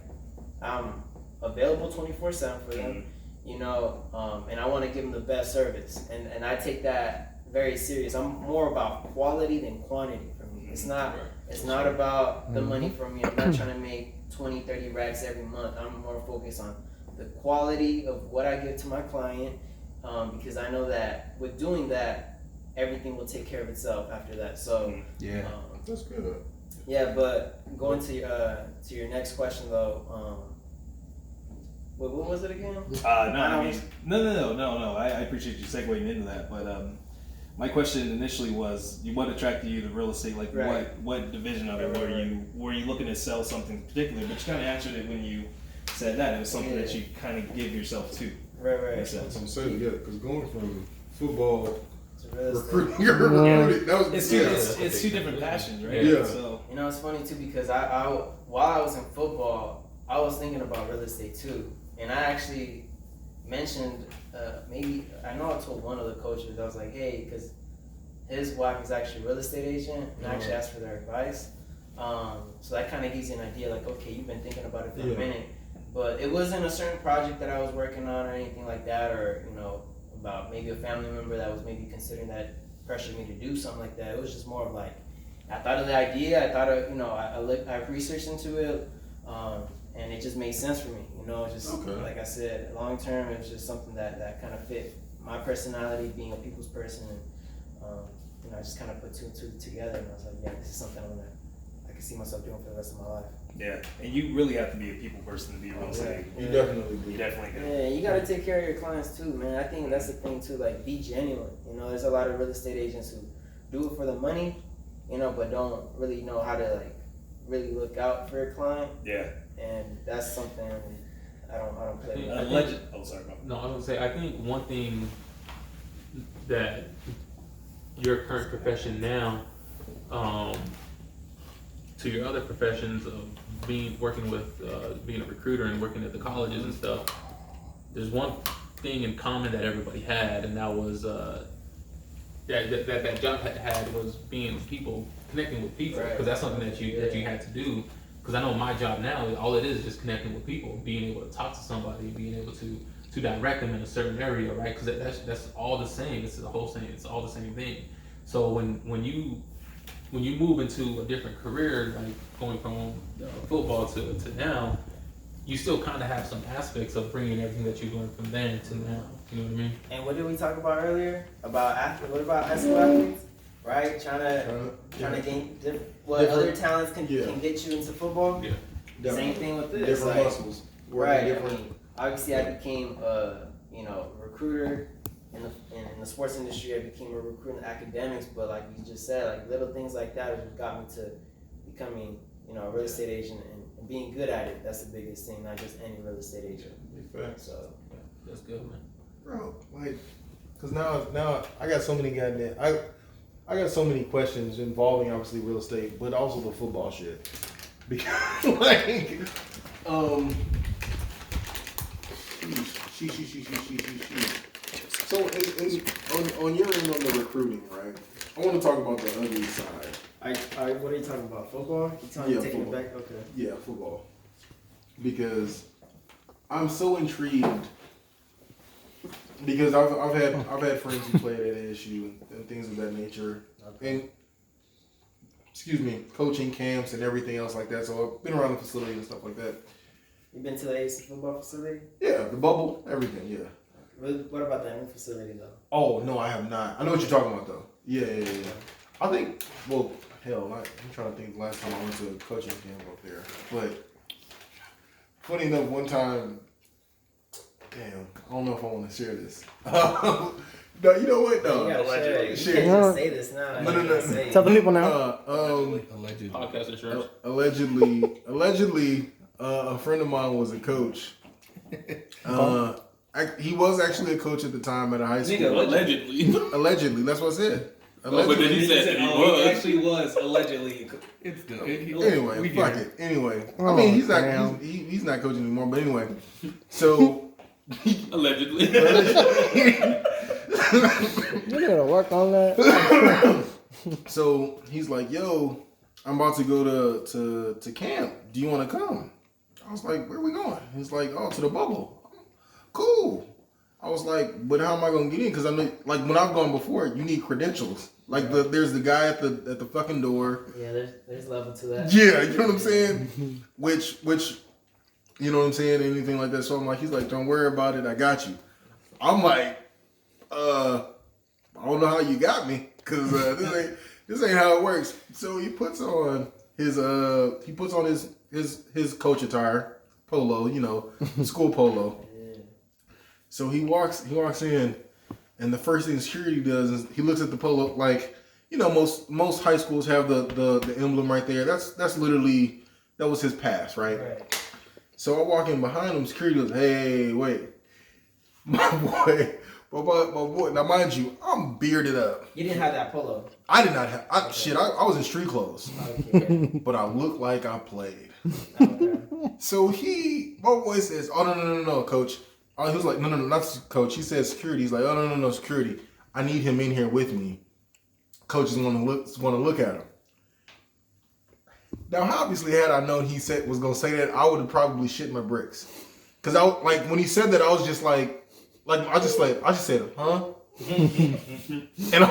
I'm available 24/7 for them. And I want to give them the best service, and I take that very serious. I'm more about quality than quantity for me. It's not about the money for me. I'm not trying to make 20, 30 racks every month. I'm more focused on the quality of what I give to my client, because I know that with doing that, everything will take care of itself after that. So yeah, that's good. Yeah, but going to your next question though. What was it again? No. I appreciate you segueing into that, but my question initially was, what attracted you to real estate? Like, right. what division of it were you looking to sell something particular? But you kind of answered it when you said that it was something that you kind of give yourself to. Right. That's what I'm saying. Yeah, because going from football to recruiting, it's two different passions, right? Yeah. So it's funny too because I while I was in football, I was thinking about real estate too. And I actually mentioned, I told one of the coaches, I was like, hey, because his wife is actually a real estate agent, and I actually asked for their advice. So that kind of gives you an idea, like, okay, you've been thinking about it for a minute. But it wasn't a certain project that I was working on or anything like that, or, about maybe a family member that was maybe considering that pressured me to do something like that. It was just more of like, I thought of the idea, I thought of, I researched into it, and it just made sense for me. Like I said, long term, it was just something that kind of fit my personality, being a people's person, and I just kind of put two and two together, and I was like, yeah, this is something I can see myself doing for the rest of my life. Yeah, and you really have to be a people person to be real estate. You definitely do. You definitely do. Yeah, you got to take care of your clients too, man. I think that's the thing too. Like, be genuine. There's a lot of real estate agents who do it for the money, but don't really know how to like really look out for your client. Yeah. And that's something I don't play with. I was gonna say, I think one thing that your current profession now, to your other professions of working with being a recruiter and working at the colleges and stuff, there's one thing in common that everybody had, and that was that job had was being people, connecting with people, because that's something that you had to do. Because I know my job now, all it is just connecting with people, being able to talk to somebody, being able to direct them in a certain area, right? Because that's all the same. It's the whole thing. It's all the same thing. So when you move into a different career, like going from football to now, you still kind of have some aspects of bringing everything that you learned from then to now. You know what I mean? And what did we talk about earlier about athletes? What about high school athletes? Right, trying to gain other talents can get you into football. Yeah, definitely. Same thing with this. Different muscles. Right. Obviously, I became a recruiter in the sports industry. I became a recruiter in academics. But like you just said, like little things like that just got me to becoming a real estate agent and being good at it. That's the biggest thing, not just any real estate agent. Big facts. So That's good, man. Bro, like, cause now I got so many goddamn I got so many questions involving obviously real estate, but also the football shit. Because like, sheesh. So on your end on the recruiting, right? I want to talk about the ugly side. what are you talking about? Football? You taking football. it back? Okay. Yeah, football. Because I'm so intrigued. Because I've had friends who played at ASU and things of that nature, and coaching camps and everything else like that. So I've been around the facility and stuff like that. You been to the ASU football facility? Yeah, the bubble, everything. Yeah. What about the new facility though? Oh no, I have not. I know what you're talking about though. Yeah. I think. Well, hell, I'm trying to think. The last time I went to a coaching camp up there, but funny enough, one time. Damn, I don't know if I want to share this. No, you know what? No, You gotta share it. You Share. can't just say this now. No. You can't say it. Tell the people now. Allegedly. Podcast insurance. Allegedly, a friend of mine was a coach. He was actually a coach at the time at a high school. Nigga, Allegedly. Allegedly, that's what I said. But then Allegedly. he said he he was. actually was allegedly. It's good. Anyway, We fuck get it. Anyway, I Oh, mean, he's damn. not he's not coaching anymore. But anyway, so Allegedly. You gotta work on that. so he's like, "Yo, I'm about to go to camp. Do you want to come?" I was like, "Where are we going?" He's like, "Oh, to the bubble." Cool. I was like, "But how am I gonna get in?" Because I know, like, when I've gone before, you need credentials. Like, there's the guy at the fucking door. Yeah, there's level to that. Yeah, you know what I'm saying? which, you know what I'm saying? Anything like that. So I'm like, he's like, "Don't worry about it. I got you." I'm like, I don't know how you got me, because this ain't how it works. So he puts on his coach attire, polo, school polo. Yeah. So he walks in, and the first thing security does is he looks at the polo, like, most high schools have the emblem right there. That's literally, that was his pass, right? Right. So I walk in behind him, security goes, "Hey, wait. My boy, now mind you, I'm bearded up. You didn't have that polo. I did not have, I was in street clothes, Okay. but I looked like I played." Okay. So my boy says, "Oh, no, coach." He was like, no, not coach. He said security. He's like, "Oh, no, security. I need him in here with me. Coaches want to look at him." Now, obviously, had I known he was going to say that, I would have probably shit my bricks. Because when he said that, I was just I just said, "Huh?" And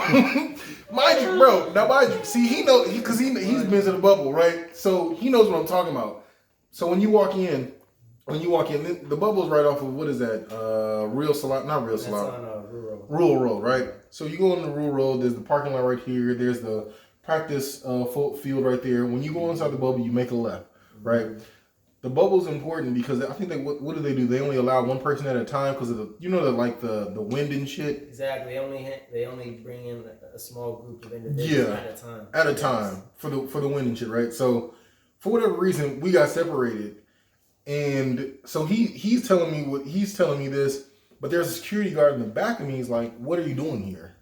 mind you, see, he knows, because he's been to the bubble, right? So he knows what I'm talking about. So when you walk in, the bubble's right off of, what is that? Not Real That's Salon. on rural. Rural Road, right? So you go on the Rural Road, there's the parking lot right here, there's the practice field right there. When you go inside the bubble, you make a left, right? The bubble's important because I think what do they do? They only allow one person at a time because of the wind and shit. Exactly. They only bring in a small group of individuals at a time. At a time for the wind and shit, right? So for whatever reason, we got separated, and so he's telling me this, but there's a security guard in the back of me. He's like, "What are you doing here?"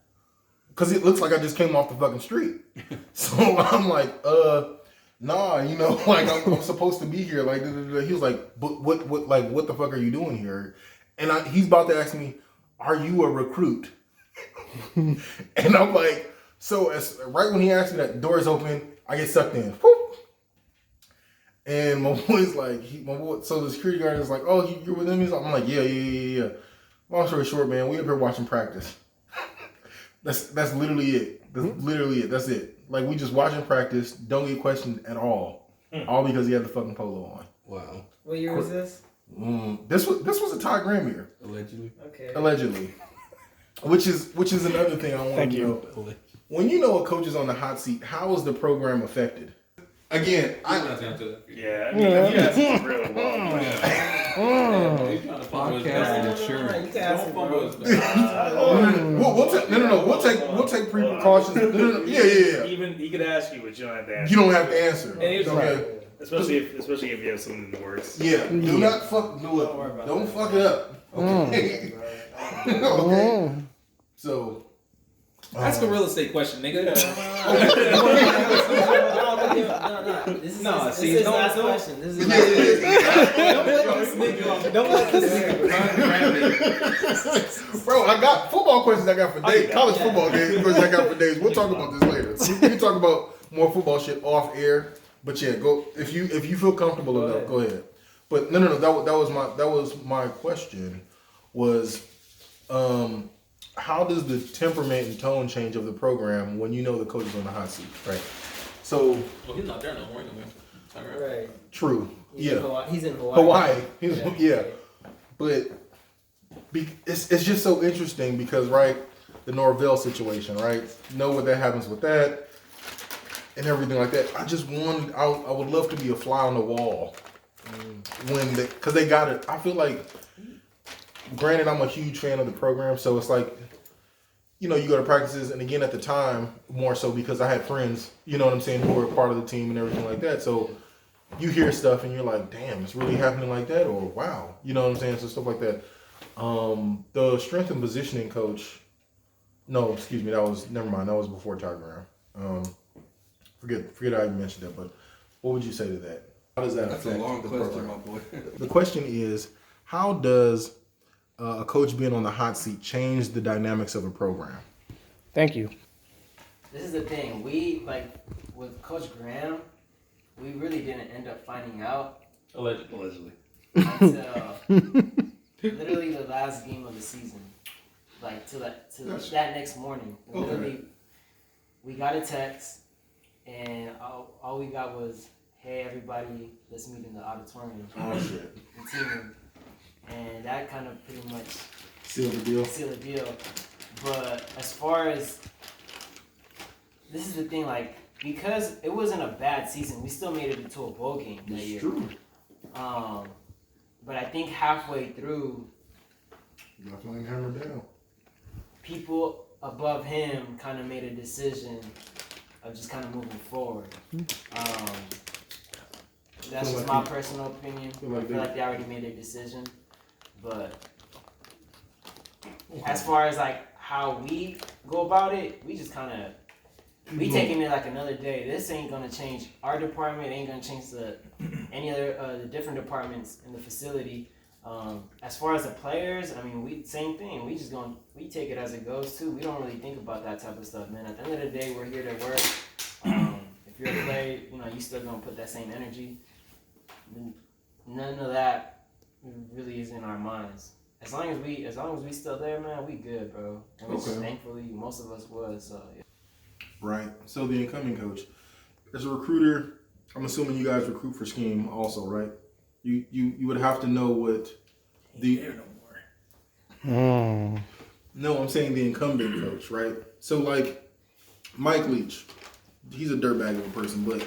Because it looks like I just came off the fucking street. So I'm like, "Nah, like I'm supposed to be here." Like, he was like, "But what the fuck are you doing here?" And he's about to ask me, "Are you a recruit?" And I'm like, so right when he asked me that, door's open, I get sucked in. Whoop. And my boy's like, so the security guard is like, "Oh, you're with him?" I'm like, yeah. Long story short, man, we up here watching practice. That's literally it. That's it. Like, we just watching practice, don't get questioned at all. All because he had the fucking polo on. Wow. What year was this? This was a Ty Graham year. Allegedly. Okay. Allegedly. Which is another thing I want to know. When you know a coach is on the hot seat, how is the program affected? Again, Yeah, I mean, if you ask me real well. Podcast insurance. You can ask him, bro. We'll take precautions. Yeah. Even he could ask you, but you don't have to answer. You don't have to answer. And he was Okay. like, Especially if you have something in the works. Yeah, do not fuck. Don't fuck it up. Okay. Okay. So. Ask a real estate question, nigga. This is No, his, see, this is his don't- last don't- question. This is his last question. Don't let this nigga. Bro, I got football questions I got for days. College Yeah. football questions I got for days. We'll talk about this later. We can talk about more football shit off air. But yeah, go if you feel comfortable enough, go ahead. But no. That was my question. Was how does the temperament and tone change of the program when you know the coach is on the hot seat, right? So Well, he's not there no more anyway. Right. true, He's in yeah. Hawaii. He's in Hawaii. Yeah. But it's just so interesting because, right, the Norvell situation, right? Know what that happens with that and everything like that. I just wanted, I would love to be a fly on the wall because they got it. I feel like, granted, I'm a huge fan of the program, so it's like, you know, you go to practices, and again, at the time, more so because I had friends, you know what I'm saying, who were a part of the team and everything like that. So you hear stuff and you're like, damn, it's really happening like that, or wow, you know what I'm saying? So stuff like that. The strength and positioning coach, no, excuse me, never mind, that was before Ty Graham. Forget how you mentioned that, but what would you say to that? How does that That's a affect long the question, program? my boy. The question is, how does a coach being on the hot seat change the dynamics of a program? Thank you. This is the thing. We, like, with Coach Graham, we really didn't end up finding out Allegedly. until literally the last game of the season. Like, to that next morning. Literally, we got a text, and all we got was, hey, everybody, let's meet in the auditorium. Oh, shit. The team room. And that kind of pretty much Seal the deal. seal the deal. But as far as, this is the thing, like, because it wasn't a bad season, we still made it into a bowl game that year. True. But I think halfway through, Definitely hammered down. people above him kind of made a decision of just kind of moving forward. That's Feel just like my personal opinion. feel I like feel they- like they already made their decision. But as far as like how we go about it, we just kind of we taking it like another day. This ain't gonna change our department. It ain't gonna change any other the different departments in the facility. As far as the players, I mean, we same thing. We take it as it goes too. We don't really think about that type of stuff, man. At the end of the day, we're here to work. If you're a player, you know, you still gonna put that same energy. None of that really is in our minds. As long as we still there, man, we good, bro. And which thankfully most of us was. So yeah. Right. So the incoming coach, as a recruiter, I'm assuming you guys recruit for scheme also, right? You would have to know what the No, I'm saying the incumbent coach, right? So like Mike Leach, he's a dirtbag of a person, but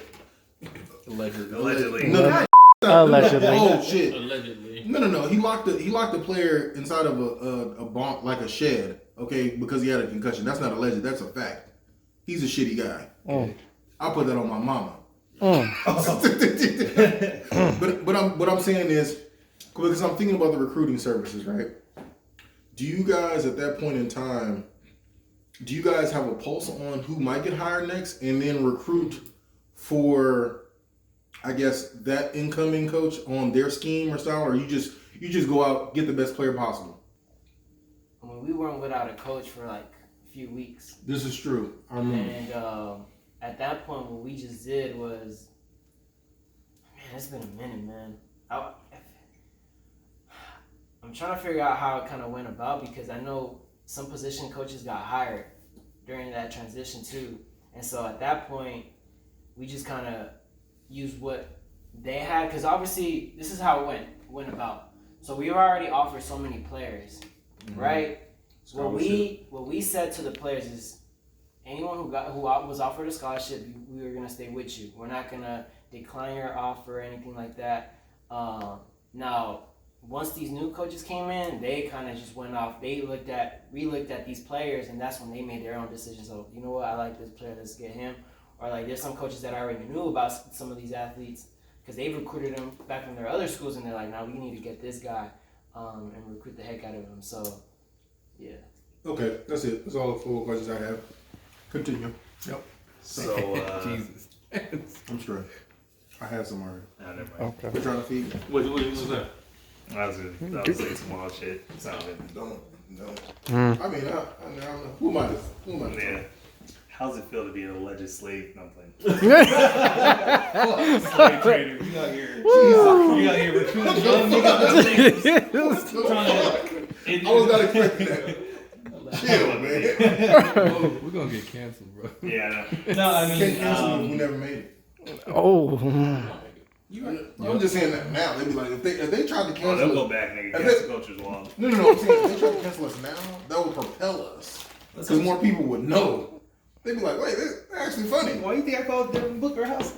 Allegedly. No, Allegedly. oh shit. Allegedly. No. He locked the player inside of a bonk, like a shed, okay, because he had a concussion. That's not alleged. That's a fact. He's a shitty guy. I'll put that on my mama. But what I'm saying is, because I'm thinking about the recruiting services, right? Do you guys at that point in time, do you guys have a pulse on who might get hired next, and then recruit for, I guess, that incoming coach on their scheme or style, or you just go out, get the best player possible? I mean, we weren't without a coach for like a few weeks. This is true. I remember. And at that point, what we just did was, man, it's been a minute, man. I'm trying to figure out how it kind of went about, because I know some position coaches got hired during that transition too. And so at that point, we just kind of used what they had, because obviously this is how it went about. So we were already offered so many players, right? What we said to the players is, anyone who was offered a scholarship, we were gonna stay with you. We're not gonna decline your offer or anything like that. Now, once these new coaches came in, they kind of just went off. They relooked at these players, and that's when they made their own decisions. So, you know what, I like this player, let's get him. Or like, there's some coaches that I already knew about some of these athletes, because they recruited him back from their other schools, and they're like, now we need to get this guy and recruit the heck out of him. So, yeah. Okay, that's it. That's all the full questions I have. Continue. Yep. So, Jesus. I'm straight. I had some already. nah, never mind. Okay. We're trying to feed. What was that? I was gonna say some wild shit. Sounded. Don't. Mm. I mean, I don't know. Who am I? Yeah. How's it feel to be an alleged slave? No, I'm playing. Slave trader. You out here. You out here recruiting young niggas. I was not expecting that. Chill, man. We're gonna get canceled, bro. Yeah, no, I mean, Can't cancel me. We never made it. Oh. I'm just saying that now. They be like, if they tried to oh, cancel they'll us, go back, nigga. If Cancel culture's wild. no. I'm saying if they try to cancel us now, that would propel us because more people would know. They'd be like, wait, they're actually funny. Why do you think I called Devin Booker House?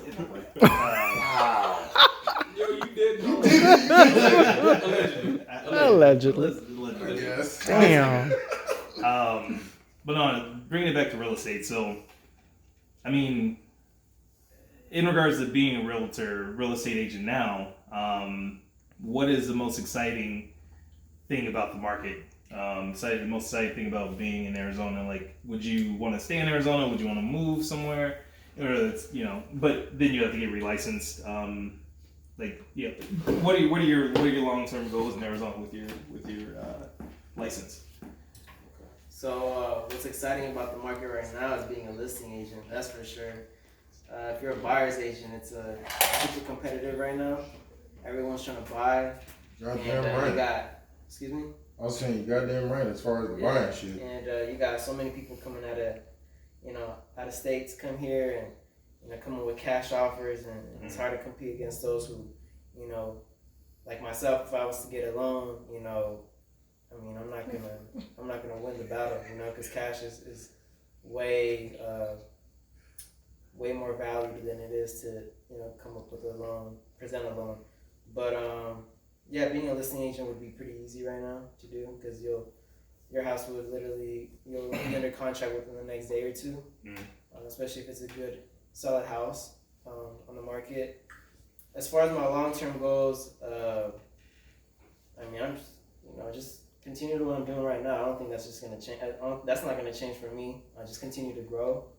Yo, you did. Allegedly. I guess. Damn. But no, bringing it back to real estate. So, I mean, in regards to being a real estate agent now, what is the most exciting thing about the market? The most exciting thing about being in Arizona? Like, would you want to stay in Arizona? Would you want to move somewhere? Or it's, but then you have to get relicensed. What are your long-term goals in Arizona with your license? So what's exciting about the market right now is being a listing agent. That's for sure. If you're a buyer's agent, it's super competitive right now. Everyone's trying to buy. Goddamn And right. you got, excuse me? I was saying you goddamn right as far as the buying shit. And you got so many people coming out of states come here and coming with cash offers, and it's hard to compete against those who, like myself, if I was to get a loan, I mean, I'm not gonna win the battle, because cash is way more valuable than it is to come up with a loan, present a loan. But yeah, being a listing agent would be pretty easy right now to do, because your house would you'll be under contract within the next day or two, especially if it's a good solid house on the market. As far as my long-term goals, I mean, I'm just continue to what I'm doing right now. I don't think that's just gonna change. That's not gonna change for me. I just continue to grow,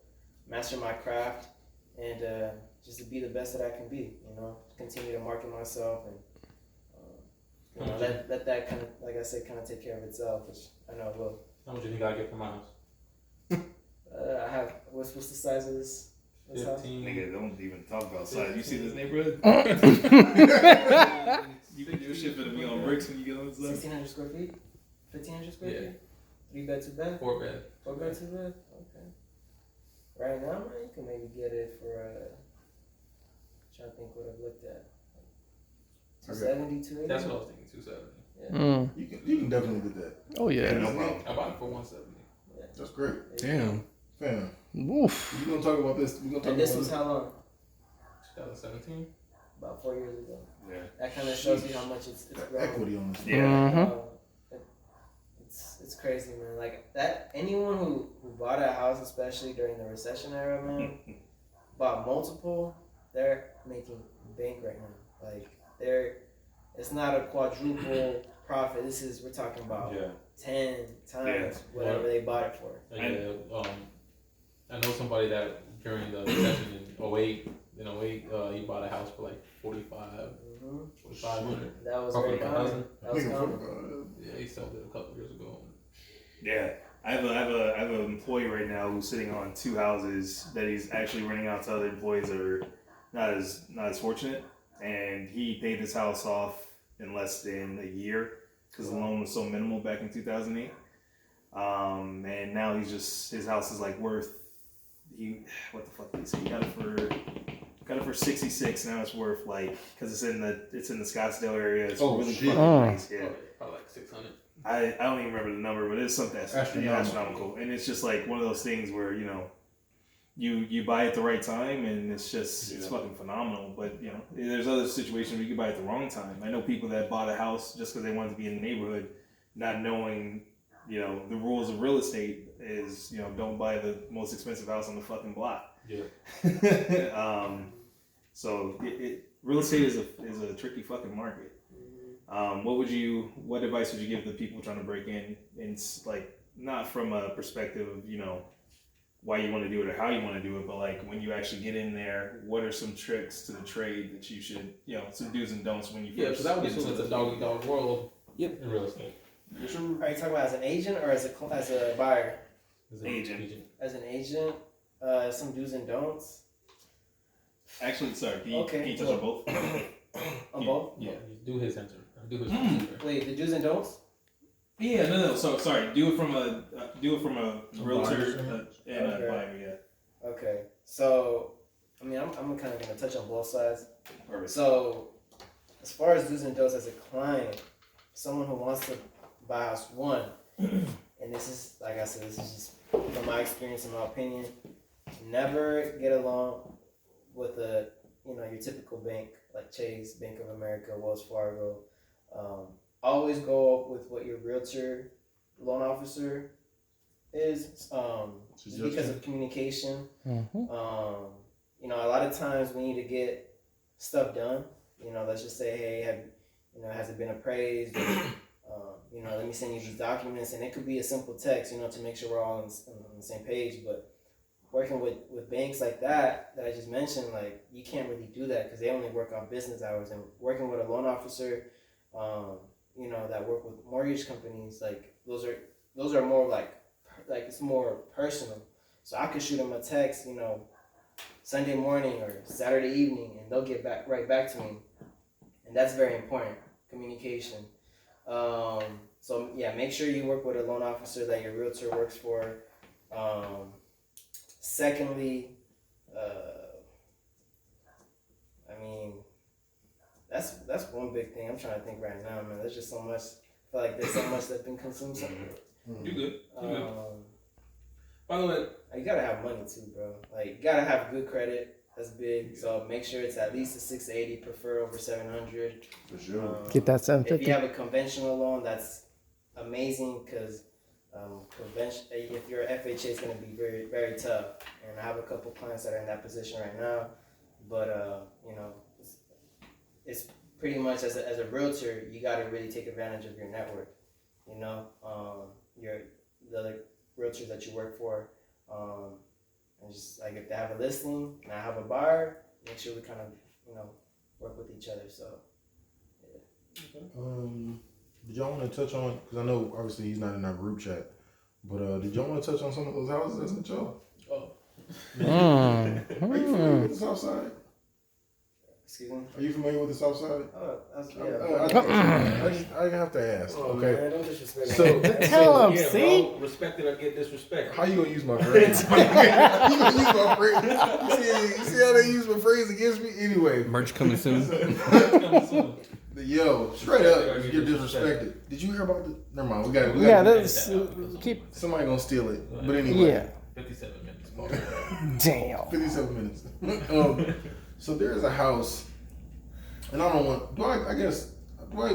master my craft, and just to be the best that I can be. Continue to market myself, and let that kind of, like I said, kind of take care of itself, which I know it will. How much do you think I get for my house? I have what's the size of this house? 15. Nigga, don't even talk about size. You see this neighborhood? You think your shit gonna be on bricks when you get on this side? 1,600 square feet, 1,500 square feet, 3 bed, 2 bed, 4 bed. 4 bed, 2 bed. Okay. Right now, man, you can maybe get it for trying to think what I've looked at. 270, 280. That's what I was thinking. 270. Yeah. Mm. You can definitely get that. Oh yeah. No problem. I bought it for 170. That's great. Damn. Fam, Woof. we're gonna talk about this. We're gonna talk And this about was how long? 2017. About 4 years ago. Yeah. That kind of shows you how much it's grown. equity on this. Yeah. Mm-hmm. It's crazy, man. Like that, anyone who bought a house, especially during the recession era, man, bought multiple, they're making bank right now. Like it's not a quadruple profit. We're talking about 10 times whatever they bought it for. I know somebody that during the recession in 08, he bought a house for like 4,500. That was Probably very about common. That was common. Yeah, he sold it a couple years ago. Yeah. I have an employee right now who's sitting on 2 houses that he's actually renting out to other employees that are not as fortunate, and he paid his house off in less than a year because the loan was so minimal back in 2008. And now his house is like worth, what the fuck did he say? He got it for 66. Now it's worth like, because it's in the Scottsdale area. It's really fucking nice. Yeah, Probably like 600. I don't even remember the number, but it's something that's astronomical. And it's just like one of those things where you buy at the right time, and it's fucking phenomenal. But there's other situations where you can buy at the wrong time. I know people that bought a house just because they wanted to be in the neighborhood, not knowing the rules of real estate is don't buy the most expensive house on the fucking block. Yeah. So real estate is a tricky fucking market. What advice would you give the people trying to break in, like, not from a perspective of, you know, why you want to do it or how you want to do it, but like when you actually get in there, what are some tricks to the trade that you should, you know, some do's and don'ts when you Yeah, first because I would get assume into it's a dog-eat-dog world Yep. in real estate. Are you talking about as an agent or as a buyer? As an Agent. As an agent, some do's and don'ts. Actually, sorry, can you touch on both? On both? Yeah, do his answer. Do his answer. Wait, the do's and don'ts? Yeah, no. So sorry, do it from a realtor and a Okay. buyer. Yeah. Okay, so I mean, I'm kind of gonna touch on both sides. Perfect. So, as far as do's and don'ts as a client, someone who wants to buy house one, and this is, like I said, this is just from my experience and my opinion, never get along with your typical bank like Chase, Bank of America, Wells Fargo. Always go with what your realtor, loan officer is, just because of communication. Mm-hmm. A lot of times we need to get stuff done. Let's just say, hey, has it been appraised? Let me send you these documents, and it could be a simple text, to make sure we're all on the same page. But working with banks like that I just mentioned, like, you can't really do that because they only work on business hours. And working with a loan officer, that work with mortgage companies, like those are more like it's more personal. So I could shoot them a text, Sunday morning or Saturday evening, and they'll get right back to me, and that's very important, communication. So yeah, make sure you work with a loan officer that your realtor works for. Secondly, that's one big thing I'm trying to think right now, man. There's just so much. I feel like there's so much that's been consumed. You good? By the way, you gotta have money too, bro. Like, you gotta have good credit. That's big. So make sure it's at least a 680, prefer over 700. For sure. Get that If 750. you have a conventional loan, that's amazing because if you're FHA, it's going to be very, very tough. And I have a couple clients that are in that position right now. But, it's pretty much as a realtor, you got to really take advantage of your network. The other realtors that you work for. And just like if they have a listing and I have a buyer, make sure we kind of, work with each other. So, yeah. Did y'all want to touch on? Because I know obviously he's not in our group chat, but did y'all want to touch on some of those houses that's in y'all? oh, Are you familiar with the South Side? Excuse me? Are you familiar with the South Side? Oh, I have to ask. Oh, Okay. man, don't disrespect me. So Tell him, see? bro, respect it or get disrespected. how you gonna use my phrase? You gonna use my phrase? You see how they use my phrase against me? Anyway, Merch coming soon. yo, straight up, you're disrespected. Did you hear about the? Never mind. We got. Yeah, that's keep. Somebody gonna steal it. But anyway. Yeah. 57 minutes. Damn. 57 minutes. So there is a house, and I don't want. Do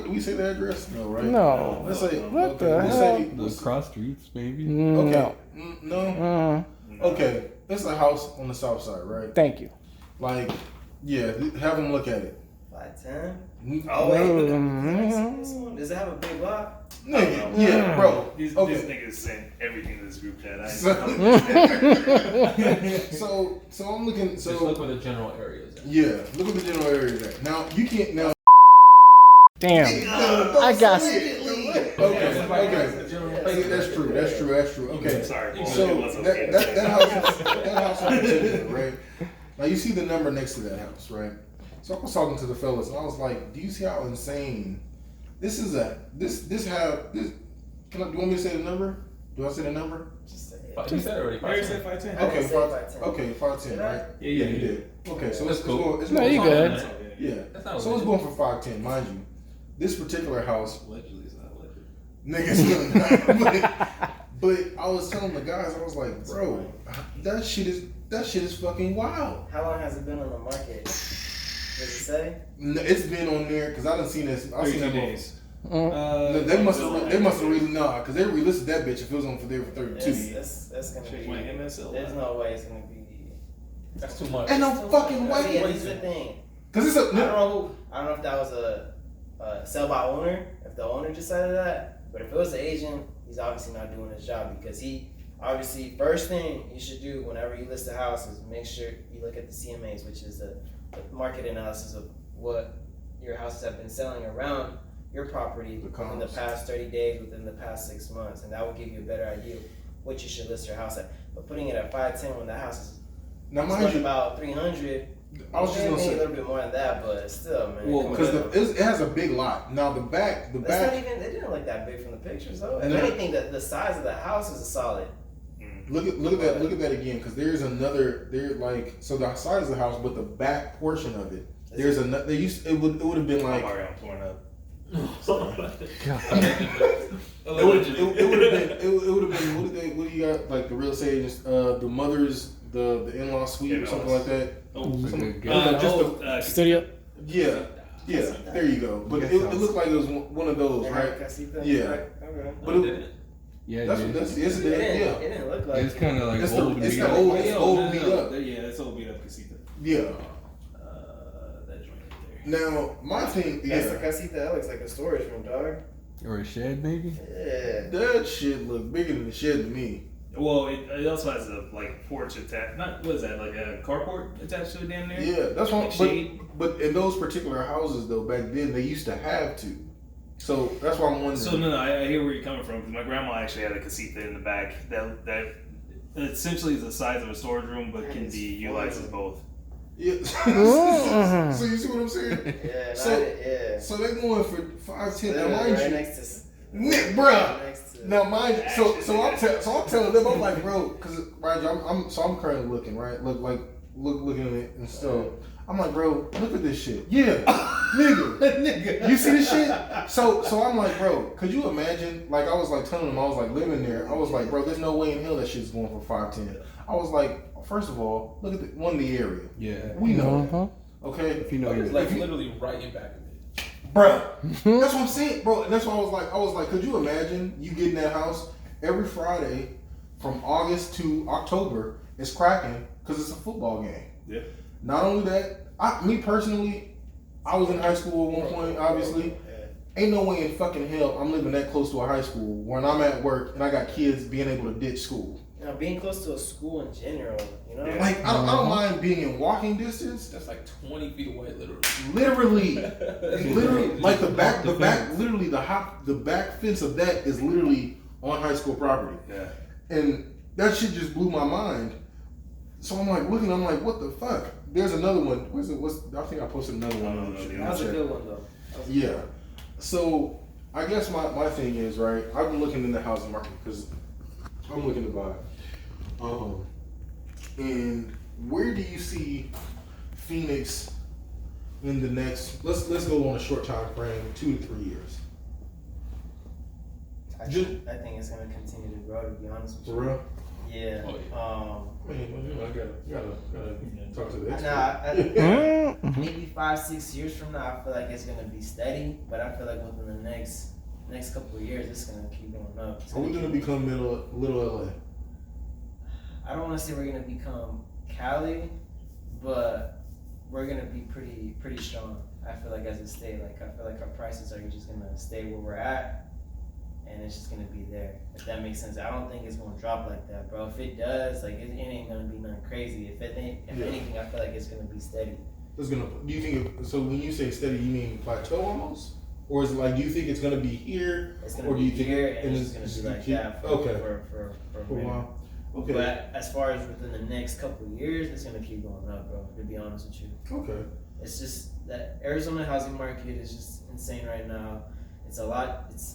we say the address? No, right? No. Let's say. What the we'll hell? say- The cross streets, maybe. No. Okay. No. Mm, Okay. It's a house on the south side, right? thank you. Like, yeah. Have them look at it. 510. Oh, This one, does it have a big lot? nigga. Yeah, bro. These Okay. niggas sent everything to this group chat. So I'm looking. Just look So where the general areas at. yeah, look at the general area there. Now you can't now. Damn. I got. Okay. That's true. Okay. Sorry. So that house in particular, right? Now you see the number next to that house, right? So I was talking to the fellas, and I was like, "Do you see how insane this is? This have this? Do you want me to say the number? Do I say the number? Just say it. You said it already. Mary said 510. I Okay, didn't say 510. Okay, 510, right? Yeah, you did. Okay, so That's it's cool. going. It's No, going you for- good. Yeah. That's not So it's illegal. going for 510, mind you. This particular house, Allegedly, it's not alleged. niggas, but I was telling the guys, I was like, bro, that shit is fucking wild. How long has it been on the market? Does it say? It's been on there because I done seen this. I seen 32 that days. They must have really because they relisted that bitch if it was on for there for 32. That's gonna be. Like MSL. There's no way it's gonna be. That's too much. And no fucking way. Yeah, this is the thing. Because it's I don't know if that was a sell by owner, if the owner decided that. But if it was the agent, he's obviously not doing his job, because he obviously, first thing you should do whenever you list a house is make sure you look at the CMAs, which is the market analysis of what your houses have been selling around your property within the past 30 days, within the past 6 months, and that will give you a better idea of what you should list your house at. But putting it at 510 when the house is worth about 300, I was just gonna say a little bit more than that, but still, man. well, because it has a big lot. Now the back, Not even, it didn't look that big from the pictures though. If No. anything, the size of the house is a solid. Look at that again, because there's another so the size of the house, but the back portion of it, there's another. It would have been like I'm torn up. it would have been what do you got, like the real estate agents, the mothers, the in-law suite or something like that. Studio. Yeah, there you go. But it looked like it was one of those, right? Yeah. Okay. But it didn't look like It's kind of like it's old. the old beat up. Yeah, that's old beat up casita. Yeah. That joint right there. Now my thing, That's the casita. That looks like a storage room, dog. Or a shed, maybe? Yeah. that shit look bigger than the shed to me. Well, it also has a porch attached. What is that? Like a carport attached to it, damn near. Yeah, that's what. Like shade. But in those particular houses though, back then they used to have to. So that's why I'm wondering. So no, I hear where you're coming from, because my grandma actually had a casita in the back that essentially is the size of a storage room, but can be utilized as both. Yeah. So you see what I'm saying? Yeah. So they're going for 510. Now mind right you, next to. Nick, bruh. Now mind you, so I'm telling them, I'm like, bro, because I'm currently looking, right? Looking at it and stuff. I'm like, bro, look at this shit. Yeah, nigga. You see this shit? So I'm like, bro, could you imagine? Like, I was like telling them, I was like living there. I was like, bro, there's no way in hell that shit's going for 510. I was like, first of all, look at the area. Yeah. We know that. Okay. If you know It's you're like literally right in back of it. Bro, that's what I'm saying, bro. And that's why I was like, could you imagine you get in that house every Friday from August to October? It's cracking because it's a football game. Yeah. Not only that, me personally, I was in high school at one point. Obviously, ain't no way in fucking hell I'm living that close to a high school when I'm at work and I got kids being able to ditch school. Now, being close to a school in general, you know. Like I don't mind being in walking distance. That's like 20 feet away, literally. Literally, like the back, literally the back fence of that is literally on high school property. Yeah. And that shit just blew my mind. So I'm like looking, I'm like, what the fuck? There's another one. I think I posted another one. That was a good one though. Yeah. So I guess my thing is, right, I've been looking in the housing market because I'm looking to buy. And where do you see Phoenix in the next, let's go on a short time frame, 2 to 3 years? I think it's gonna continue to grow, to be honest with you. For real? Yeah. I mean, I gotta talk to the expert. Maybe 5-6 years from now, I feel like it's gonna be steady, but I feel like within the next couple of years, it's gonna keep going up. Are we gonna become little LA? I don't want to say we're gonna become Cali, but we're gonna be pretty strong. I feel like as a state, like I feel like our prices are just gonna stay where we're at, and it's just gonna be there. If that makes sense. I don't think it's gonna drop like that, bro. If it does, like it ain't gonna be nothing crazy. If anything, I feel like it's gonna be steady. Do you think so? When you say steady, you mean plateau almost, or is it like, do you think it's gonna be here, It's gonna or do be you think here, and it's just gonna be like that for a minute. Wow. Okay. But as far as within the next couple of years, it's gonna keep going up, bro. To be honest with you. Okay. It's just that Arizona housing market is just insane right now. It's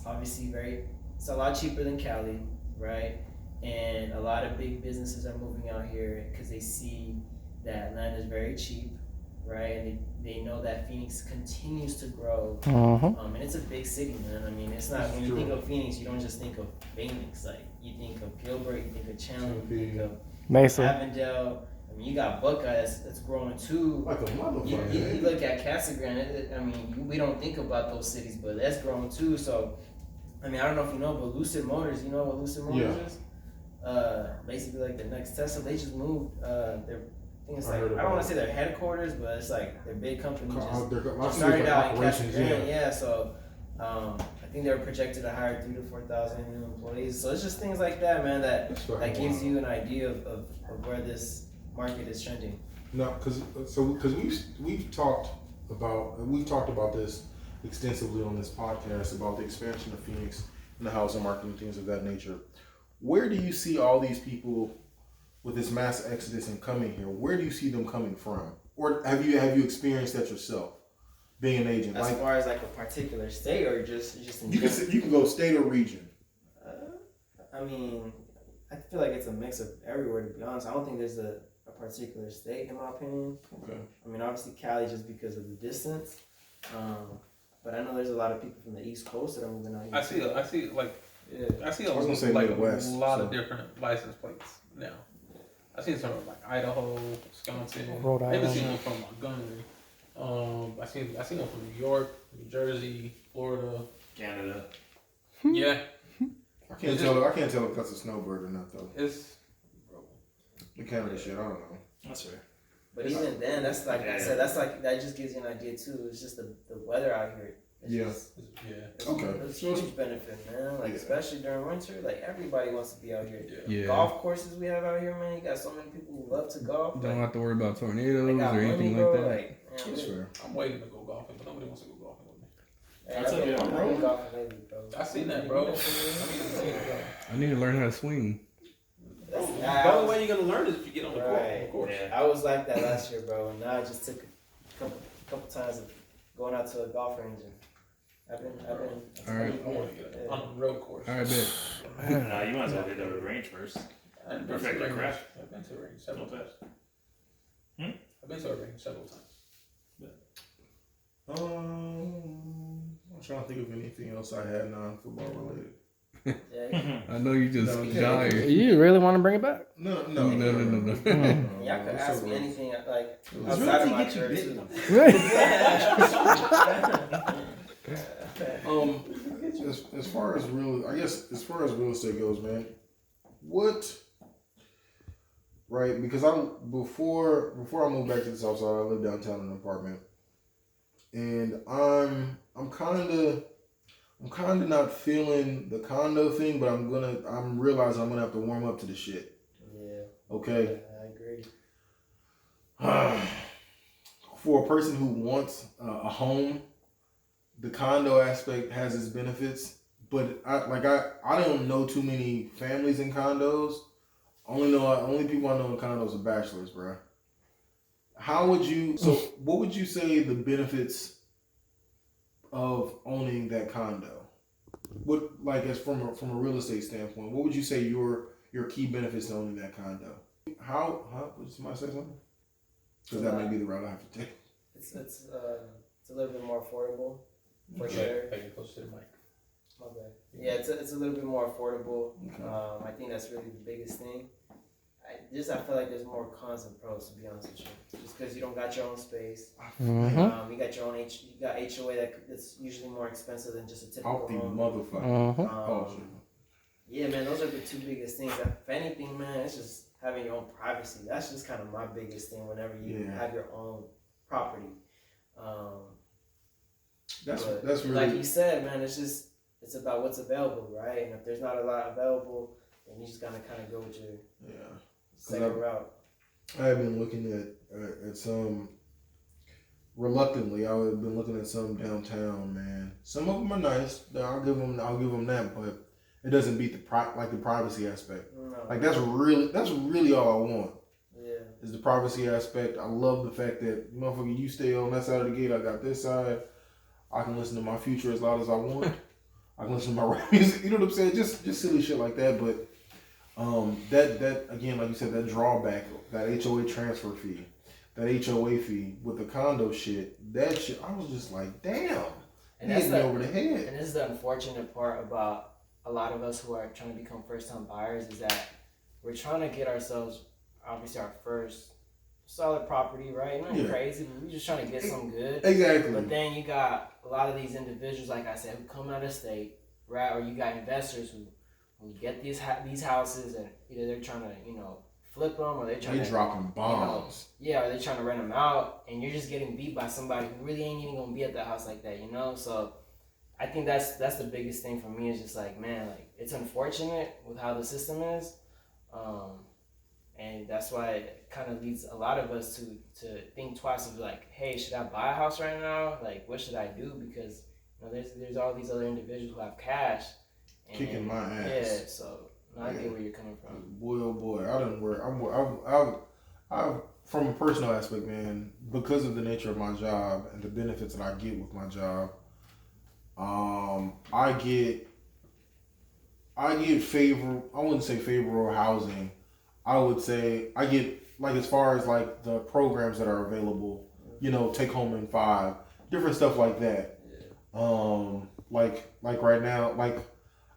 obviously it's a lot cheaper than Cali, right? And a lot of big businesses are moving out here because they see that land is very cheap, right? And they know that Phoenix continues to grow. And it's a big city, man. I mean, it's not, when you think of Phoenix, you don't just think of Phoenix. Like, you think of Gilbert, you think of Chandler, you think of Mesa, Avondale. I mean, you got Buckeye that's growing too. Like a motherfucker. You look at Casa Grande. I mean, we don't think about those cities, but that's growing too. So, I mean, I don't know if you know, but Lucid Motors. You know what Lucid Motors is? Basically like the next Tesla. They just moved. think it's I like, heard I don't about want to say their headquarters, but it's like their big company just Started started out in Casa operations, Grande. Yeah, so I think they were projected to hire 3,000 to 4,000 new employees. So it's just things like that, man, that gives you an idea of where this market is trending. No, because we've talked about this extensively on this podcast about the expansion of Phoenix and the housing market and things of that nature. Where do you see all these people with this mass exodus and coming here? Where do you see them coming from, or have you experienced that yourself, being an agent? As far as like a particular state, or just in general? You can go state or region. I mean, I feel like it's a mix of everywhere. To be honest, I don't think there's a particular state, in my opinion. Okay. I mean, obviously Cali, just because of the distance. But I know there's a lot of people from the East Coast that are moving out here. I see a Midwest, lot of different license plates now. I seen some from like Idaho, Wisconsin, Rhode I even Island. seen one from Montgomery. I seen one from New York, New Jersey, Florida. Canada. Yeah, I can't tell if that's a snowbird or not though. it's The Canada shit, I don't know. That's fair. But even then, that's like I said, that just gives you an idea too. It's just the weather out here. It's Okay. It's a huge benefit, man. Like especially during winter, like everybody wants to be out here. Yeah. Golf courses we have out here, man. You got so many people who love to golf. You don't have to worry about They tornadoes got or anything money, bro. like that. Like, That's fair. I'm waiting to go golfing, but nobody wants to go golfing with me. Hey, I've been golfing lately, bro. I seen that, bro. I need to learn how to swing. The only way you're gonna learn is if you get on the court. Right. Of course. I was like that last year, bro. And now I just took a couple times of going out to a golf range. And I've been. All right. I want to get on the road course. All right, bet. Nah, you might as well hit the range first. I've been Perfect to a range. craft. I've been to a range several Not times. bad. I've been to a range several times. I'm trying to think of anything else I had non-football related. Yeah. I know you just No, died. You really want to bring it back? No. No. Y'all could ask me anything like It's outside of my get you career bitten. too. As far as real estate goes, man, what? Right, because before I moved back to the South Side, I lived downtown in an apartment, and I'm kind of not feeling the condo thing, but I'm realizing I'm gonna have to warm up to the shit. Yeah. Okay. I agree. For a person who wants a home, the condo aspect has its benefits, but I don't know too many families in condos. Only people I know in condos are bachelors, bro. What would you say the benefits of owning that condo? What, like, as from a real estate standpoint, what would you say your key benefits to owning that condo? How would somebody say something? Because that may be the route I have to take. It's a little bit more affordable, for sure. Hey, you close to the mic. My bad. Yeah, it's a little bit more affordable. I think that's really the biggest thing. I feel like there's more cons than pros, to be honest with you. Just because you don't got your own space, you got your own HOA that's usually more expensive than just a typical Out the home. motherfucker. Yeah, man, those are the two biggest things. If anything, man, it's just having your own privacy. That's just kind of my biggest thing whenever you have your own property. That's really, like you said, man. It's about what's available, right? And if there's not a lot available, then you just gotta kind of go with your second route. I have been looking at some reluctantly. I've been looking at some downtown, man. Some of them are nice. I'll give them that, but it doesn't beat the privacy aspect. No. Like that's really all I want. Yeah. Is the privacy aspect. I love the fact that, motherfucker, you stay on that side of the gate, I got this side. I can listen to my Future as loud as I want. I can listen to my rap music. You know what I'm saying? Just silly shit like that. But that again, like you said, that drawback, that HOA transfer fee, that HOA fee with the condo shit, that shit, I was just like, damn. And hit me over the head. And this is the unfortunate part about a lot of us who are trying to become first-time buyers, is that we're trying to get ourselves, obviously, our first solid property, right? Nothing crazy, but we're just trying to get something good. Exactly. But then you got a lot of these individuals, like I said, who come out of state, right? Or you got investors who get these houses, and either they're trying to, flip them, or they're trying They to... dropping bombs. yeah, are they trying to rent them out, and you're just getting beat by somebody who really ain't even gonna be at the house like that, you know? So I think that's the biggest thing for me is just like, man, like it's unfortunate with how the system is, and that's why it kind of leads a lot of us to think twice of like, hey, should I buy a house right now? Like, what should I do? Because you know, there's all these other individuals who have cash. And, Kicking my ass. Yeah, so I get where you're coming from. Boy, oh boy, I don't worry. I'm from a personal aspect, man. Because of the nature of my job and the benefits that I get with my job, I get favor. I wouldn't say favorable housing. I would say I get like as far as like the programs that are available. You know, take home in 5, different stuff like that. Like right now, like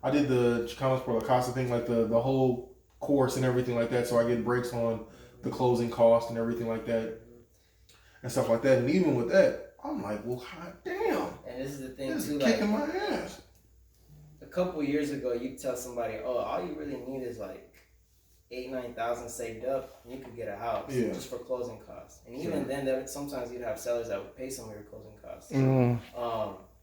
I did the Chicanos por la Casa thing, like the whole course and everything like that. So I get breaks on the closing cost and everything like that and stuff like that. And even with that, I'm like, well, god damn. And this is the thing This too, is like kicking my ass. a couple years ago, you tell somebody, oh, all you really need is like 8,000-9,000 saved up, and you could get a house just for closing costs. And even then, sometimes you'd have sellers that would pay some of your closing costs.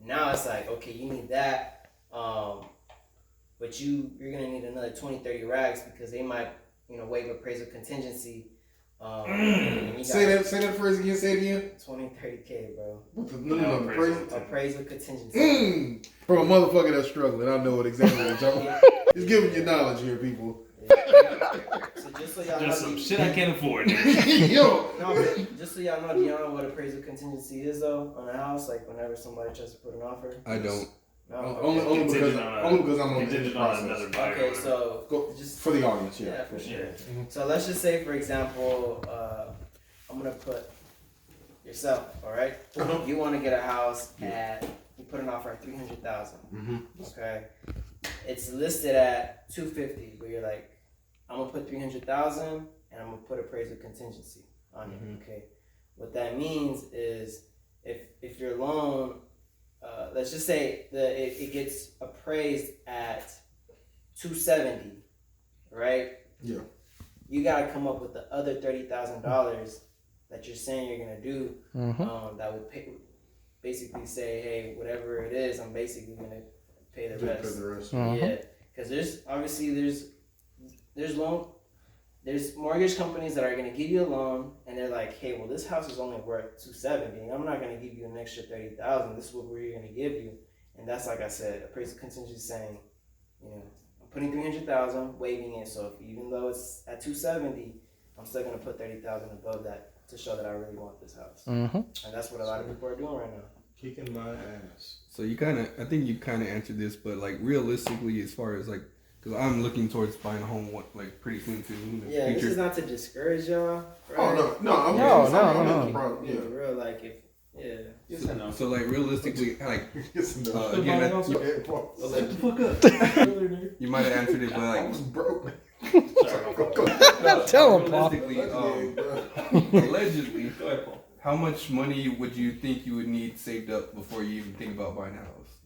Now it's like, okay, you need that, but you're gonna need another 20-30 rags because they might, waive appraisal contingency. Say that phrase again. Say it again. 20-30K, bro. No, appraisal contingency. From a motherfucker that's struggling, I know what exactly you're talking about. Just giving you knowledge here, people. So just so y'all Just know, some shit I can't afford. Yo. No, but just so y'all know, do y'all know what appraisal contingency is though on a house? Like whenever somebody tries to put an offer. I don't. No. Only because I'm on this process. Another buyer. Okay, so Go, just for the audience, yeah. for sure. Yeah. So let's just say, for example, I'm gonna put yourself. All right, you want to get a house at you put an offer at 300,000. Okay, it's listed at 250, but you're like, I'm gonna put 300,000 and I'm gonna put appraisal contingency on it. Okay, what that means is if your loan, let's just say it gets appraised at 270, right? Yeah. You gotta come up with the other $30,000 that you're saying you're gonna do. That would basically say, hey, whatever it is, I'm basically gonna pay the rest. Yeah, because there's mortgage companies that are gonna give you a loan, and they're like, hey, well, this house is only worth 270. I'm not gonna give you an extra 30,000. This is what we're gonna give you, and that's like I said, appraisal contingency saying, I'm putting 300,000, waiving it. So even though it's at 270, I'm still gonna put 30,000 above that to show that I really want this house. And that's what a lot of people are doing right now. Kicking my ass. So I think you kind of answered this, but like realistically, as far as like, because I'm looking towards buying a home like pretty soon too. In the Yeah, future. this is not to discourage y'all. Right? Oh no, No. Yeah, for real, like if Yes and no. So like realistically, like Yes and no. again, Shut the fuck up. you might have answered it, but I like was broke. Tell him, Paul. realistically, allegedly, Go ahead, Paul. how much money would you think you would need saved up before you even think about buying a house?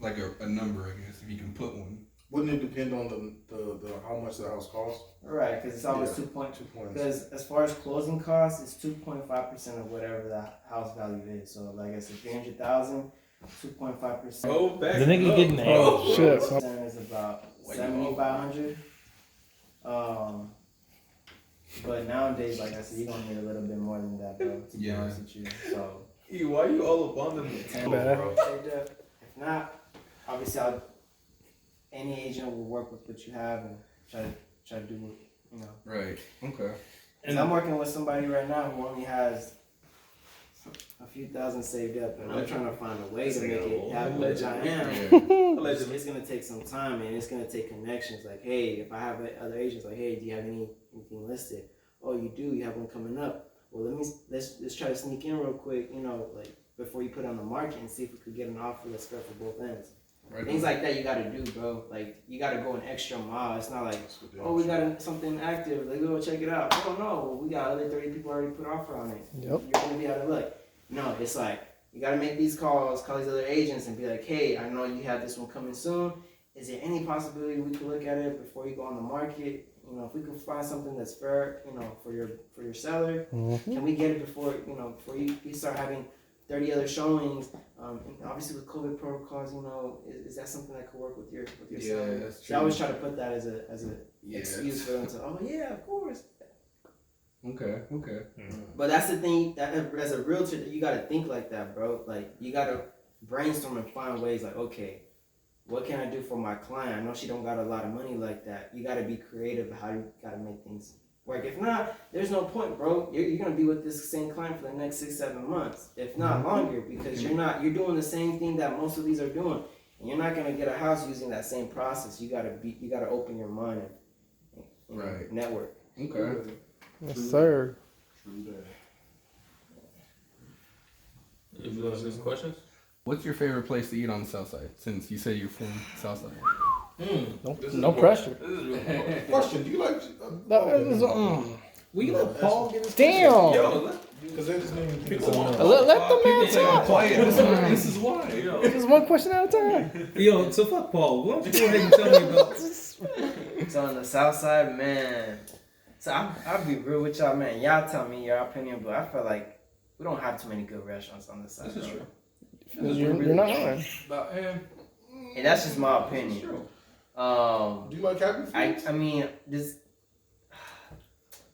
Like a number, I guess, if you can put one. Wouldn't it depend on the how much the house costs? right, because it's always 2 points. Because as far as closing costs, it's 2.5% of whatever the house value is. So like I said, 300,000, 2.5%. Go back. The nigga up. getting Oh, shit. Is about 7,500. But nowadays, like I said, you're gonna need a little bit more than that, bro. To be honest with you, so. E, why you all up on them? Bro. If not, obviously, any agent will work with what you have and try to do what, Right. Okay. And I'm working with somebody right now who only has a few thousand saved up, and they're trying to find a way to make it happen, which I am. It's gonna take some time, and it's gonna take connections. Like, hey, if I have other agents, like, hey, do you have anything listed? Oh, you do. You have one coming up. Well, let's try to sneak in real quick. Like before you put it on the market and see if we could get an offer that's fair for both ends. Right. Things like that you gotta do, bro. Like you gotta go an extra mile. It's not like, oh, we got something active. Like, go check it out. Oh no, we got other 30 people already put offer on it. Yep. You're gonna be out of luck. No, it's like you gotta make these calls, call these other agents, and be like, hey, I know you have this one coming soon. Is there any possibility we could look at it before you go on the market? you know, if we can find something that's fair, you know, for your seller, Mm-hmm. can we get it before, you know, before you start having 30 other showings? And obviously with COVID protocols, you know, is that something that could work with your seller? that's So I always try to put that as a Yeah. excuse for them to, oh yeah, of course. Okay. But that's the thing, that as a realtor, you gotta think like that, bro. Like, you gotta brainstorm and find ways like, okay, what can I do for my client? I know she don't got a lot of money like that. You gotta be creative how you gotta make things work. If not, there's no point, bro. You're gonna be with this same client for the next 6-7 months, if not longer, because you're doing the same thing that most of these are doing. And you're not gonna get a house using that same process. You gotta open your mind and Right. network. Okay. Yes, sir. True that. If you guys have questions? What's your favorite place to eat on the South Side? Since you say you're from South Side. No pressure. This is real. Question: do you like? We let Paul get his Damn. Yo, Because they just named people want Let the man talk. This is why. Just one question at a time. Yo, so fuck Paul. Why don't you go ahead and tell me about So on the south side, man. So I'll be real with y'all, man. Y'all tell me your opinion, but I feel like we don't have too many good restaurants on the side. This is bro. true. You're not lying. And that's just my It's opinion. true. Do you like Happy Feet? I mean, this.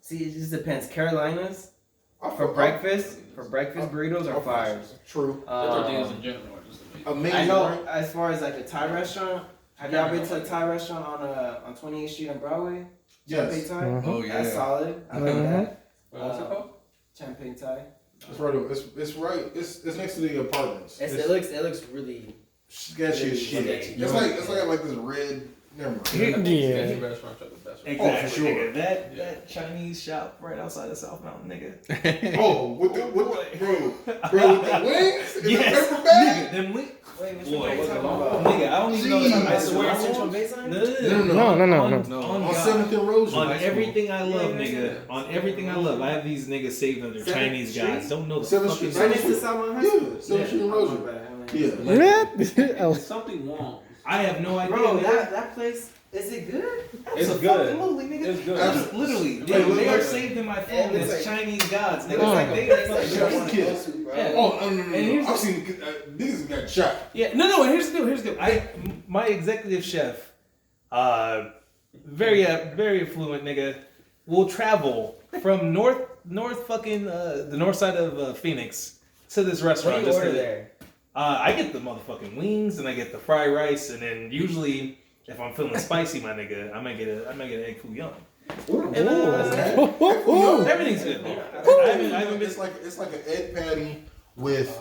See, it just depends. Carolinas for breakfast burritos are fires. True. The tortillas in general are just amazing. Amazing. I know. Right? As far as like a Thai restaurant, have y'all been to a Thai restaurant on 28th Street and Broadway? Yes. Champagne Thai. Mhm. Oh yeah. That's solid. I like that. Wait, what's it called? Champagne Thai. It's right. It's right. It's next to the apartments. It looks really. Sketchy as shit. sketchy. It's like this red. Never mind. Yeah. Sketchy restaurants are the best. Exactly, Oh, for sure. nigga. That Yeah. that Chinese shop right outside of South Mountain, nigga. Oh, with the bro, with the wings and the Yes, paper bag. nigga, them wings. Wait, which Boy, one are you what's talking it about? Nigga, I don't even know. Jeez. I swear, on Central on, Bayside? No. on On God. 7th and Rose. On High School. everything I love, Yeah. nigga. On everything I love. I have these niggas saved under Seventh Chinese Street? guys. Don't know the 7th fucking Street. Right next to South Mountain High School. Yeah, 7th Street and Oh, Rose. my bad. Yeah. What? Something wrong. I have no idea. Bro, nigga. that place, is it good? It's good. Absolutely, nigga. It's good. Just literally, Hey, they look are like- saved in my phone it looks as like- Chinese gods, nigga. It's like They a are place that fucking- you don't want to go Kids. to, bro. Yeah. Oh, no. And here's I've seen niggas got shot. Yeah, no, and here's the deal. My executive chef, very affluent nigga, will travel from north fucking the north side of Phoenix to this What restaurant. do you just order to- there? I get the motherfucking wings and I get the fried rice, and then usually if I'm feeling spicy, my nigga, I might get an egg foo young. And everything's good. Man. I haven't been. It's like an egg patty with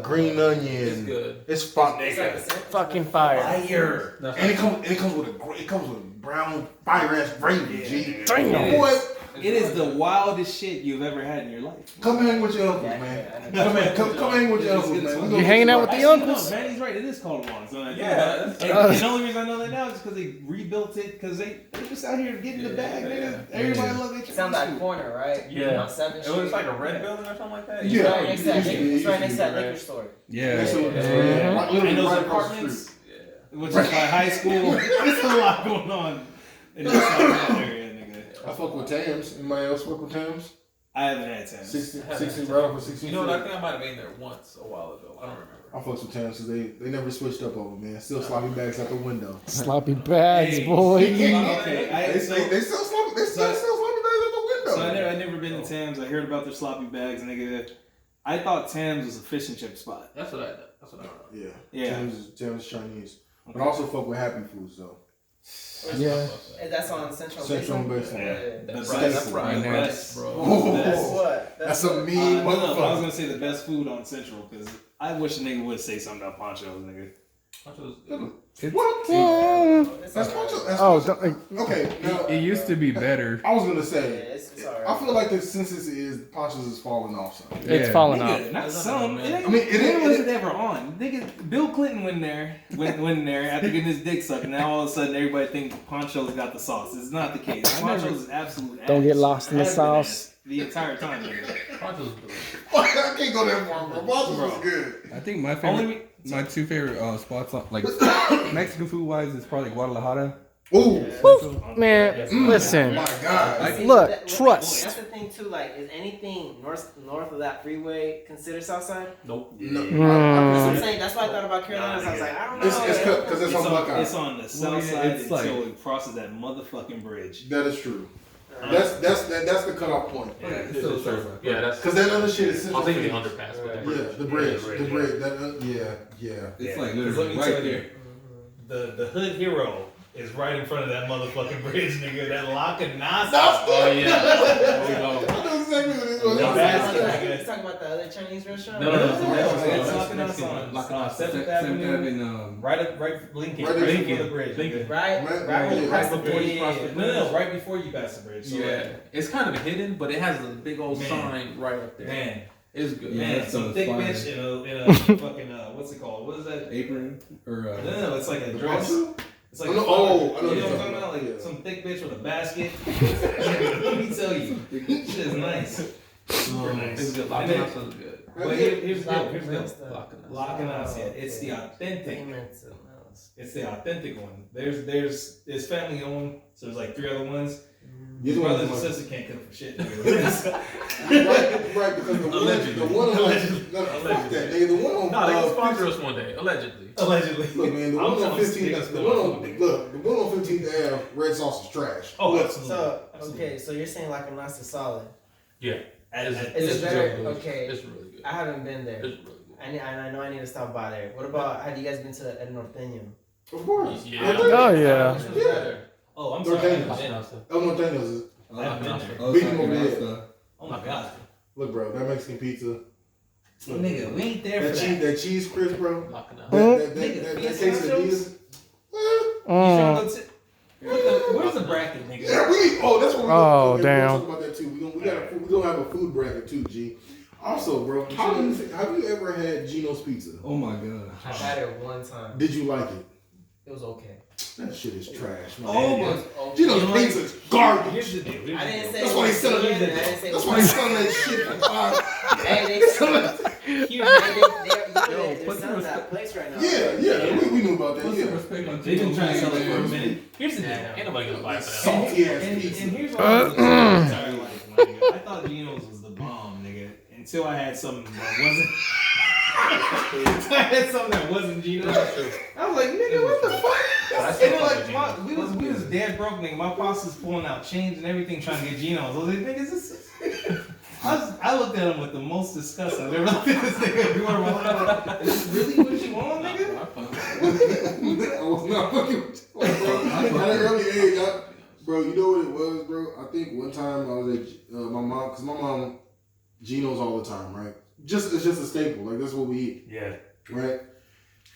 green onion. It's good. It's fun. It's like a Fucking fire. Fire. That's And it comes with brown fire ass gravy. G. Damn. Boy, It is the wildest shit you've ever had in your life. come hang with your uncles, man. Come hang with your uncles, man. You hanging out with the Actually, uncles? No, Manny's right. It is called Juan. So Yeah. And the only reason I know that now is because they rebuilt it because they just out here getting the bag, nigga. Yeah. Everybody love their It's on that corner, right? Yeah. On 7th It Street. was like a red building or something like that. Yeah. It's right next to that, it's right next to that Right. liquor store. Yeah. Next to it. Yeah. Like, literally And those right across the apartments, street. Yeah. which is like high school. There's a lot going on in the South area, nigga. I fuck with Tams. Anybody else fuck with Tams? I haven't had time. 16 right off of 16. You know what? I think I might have been there once a while ago. I don't remember. I fucks with Tams because they never switched up over, man. Still sloppy bags out the window. Sloppy bags, Hey. boy. Okay, They still sloppy. They still sloppy bags out the window. So I never been to Tam's. I heard about their sloppy bags, nigga. I thought Tam's was a fish and chip spot. That's what I know. Yeah. Yeah. Tams is Chinese. But I also fuck with Happy Foods though. Yeah. And that's on Central Central Basin? Basin. Yeah. That That's fries, that staple fries, right right, there. bro. Oh. That's what? That's a mean No, I was motherfucker. gonna say the best food on Central because I wish a nigga would say something about ponchos, nigga. What? That's Poncho. That's Oh, Poncho. Okay. Now, It used to be better. I was gonna Yeah, say. it's alright. I feel like the census is Ponchos is falling off. Son. It's Yeah. falling Nigga, off. not some. It ain't, I mean, it when ain't- was it ever on? Nigga, Bill Clinton went there after getting his dick sucked, and now all of a sudden everybody thinks Poncho's got the sauce. It's not the case. Poncho's is absolute ass. Don't get lost in the Has been sauce. ass the entire time, nigga. Poncho's delicious. I can't go that far, bro. Ponchos is good. I think my Only favorite, my two favorite spots, like Mexican food wise, is probably Guadalajara Ooh, Man, listen. my God. See, Look, that- trust. That's the thing too. Like, is anything north of that freeway considered Southside? Nope. No, That's what I'm Mm. saying. That's why I thought about Carolinas. I was like, I don't know. it's because it's on Buckeye. It's on the south Well, side it's until like- it crosses that motherfucking bridge. That is true. That's the cutoff point. Yeah, It's still surf. Yeah, that's. Because that other shit is I was thinking the Central underpass, but the Yeah, bridge. the bridge. Yeah, The bridge. That, yeah. It's Yeah. like 'Cause let literally me right tell you, there. The hood hero is right in front of that motherfucking bridge, nigga. That Lacanasa. Oh yeah. There we go. I know exactly what it The was. basket, He's nigga. talking about the other Chinese restaurant. No, no, no. It's That's Lacanasa Mexican. on 7th Seventh Avenue. Avenue. Right Lincoln. Right Right Lincoln. before the bridge. Lincoln. nigga. Right, Right, right when you yeah. cross the Right before you cross bridge. the- No, right before you pass the bridge. So Yeah, it's kind of hidden, but it has a big old Man. sign right up there. Man, It's good. Yeah, man, that some sounds thick fire. bitch in a fucking what's it called? What is that? Apron or No, it's like a The dress. poncho? It's like I know- a oh, I know you what know you're what I'm talking talking about? Like about, yeah. some thick bitch with a basket. Let me tell you, shit is nice. Super nice. It's good. And then- Lacanasa's is good. But here's the deal. Here's the deal. Lacanasa. Lacanasa, yeah, it's the authentic. It's the authentic one. It's family owned, so there's like 3 other ones. You're His the one brothers and who's sisters can't cook for shit. right, because the one on fuck that, nigga. The one on No, they can sponsor us one day, allegedly. Allegedly. Look, man, the I'm one on telling you, 15th. it's The still one food, on nigga. look, the one on 15th Ave, red sauce is trash. Oh, Look, absolutely. So Absolutely. okay, so you're saying like a nasa solid. Yeah. And- Is it better? really good. Okay. It's really good. I haven't been there. It's really good. I know I need to stop by there. What about? Have you guys been to El Norteño? of course. Yeah. Oh, yeah. Which one's better? Oh, I'm They're sorry. I dangerous. haven't been. El Norteño's is I've been there. Oh, Beat it's him over the head. Lacanasa. Oh my god. look, bro. That Mexican pizza. Look, Nigga, we ain't there for that that. cheese crisp, bro. Lacanasa. That Nigga, quesadilla. Mm. Where's the bracket, nigga? Yeah, that's what we Oh, okay, damn. We'll talk about that too. We gonna have a food bracket too, G. Also, bro, have you ever had Gino's pizza? Oh my god. I had it one time. Did you like it? It was okay. That shit is trash, man. Oh, It but was okay. Gino's You know what? pizza is garbage. Here's the deal. Here's I the didn't deal. say. That's it why they was selling good, it. and I didn't say it That's was why they selling that shit for $5. Hey, they put some selling that place right now. Yeah, we knew about that. Put some Yeah, respect on They've been trying to sell it for a Gino's. minute. Here's the deal. Yeah. Ain't nobody gonna buy that. salty ass And pizza. here's what I was my entire life, my nigga. I thought Geno's was the bomb, nigga. Until I had something that wasn't. I had something that wasn't Geno's. I was like, nigga, what the fuck? And then, like, we was dead broke, nigga. My pops was pulling out change and everything trying to get Geno's. I was like, nigga, this. I looked at him with the most disgust I've ever looked at this nigga before in my life. Like, is this really what you want, nigga? I was not fucking with you, bro. At an early age, bro, you know what it was, bro? I think one time I was at my mom, because my mom, Gino's all the time, right? It's just a staple. Like, that's what we eat, Yeah. right?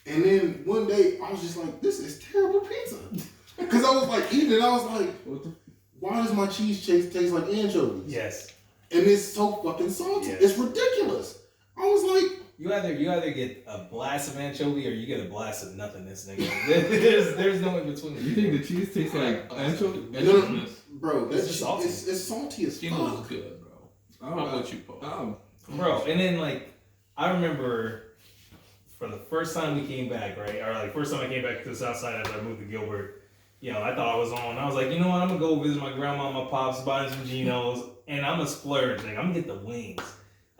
And then one day, I was just like, this is terrible pizza. Because I was like eating it, I was like, why does my cheese taste like anchovies? Yes. And it's so fucking salty. Yes. It's ridiculous. I was like, You either get a blast of anchovy or you get a blast of nothingness, nigga. There's no in between. You think the cheese tastes like anchovy? no, bro, It's that's just salty. It's salty as Gino's fuck. is good, bro. I'm I'm with you, Paul. Bro, and then like I remember for the first time we came back, right? Or like first time I came back to the south side after I moved to Gilbert, you know, I thought I was on. I was like, you know what, I'm gonna go visit my grandma and my pops, buy some Geno's, and I'm gonna splurge. Like, I'm gonna get the wings.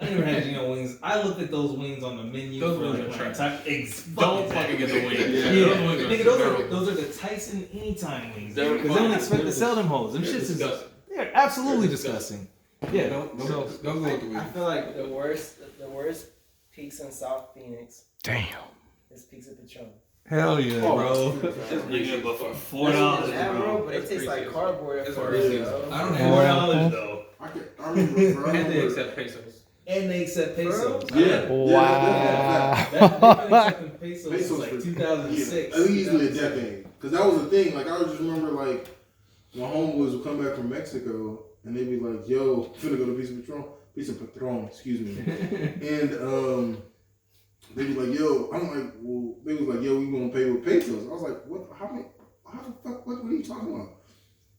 I never had Geno wings. I looked at those wings on the menu Those for wings like are my trash. entire Don't fucking get the wings. Yeah. Yeah, Those wings are nigga, terrible. those are the Tyson Anytime wings. They're Because they don't fine. expect to sell them hoes. Them They're shits is disgusting. they're absolutely They're disgusting. Yeah. Don't go with the I wings. feel like the worst pizza in South Phoenix Damn. is Pizza Patron. Hell yeah, Oh, bro. Nigga, but for $4, Yeah, bro, but it That's tastes like crazy. cardboard at It's first, crazy. bro. I don't $4 though. I remember, bro. And they accept pesos. And they accept pesos. Yeah. Wow. They've been accepting pesos Pesos since like for- 2006. Yeah, easily a decade. Because that was the thing. Like, I just remember, like, my homeboys would come back from Mexico and they'd be like, yo, finna go to Pizza Patron, excuse me. And they'd be like, yo, I'm like, well, they was like, yo, we gonna pay with pesos. I was like, how the fuck, what are you talking about?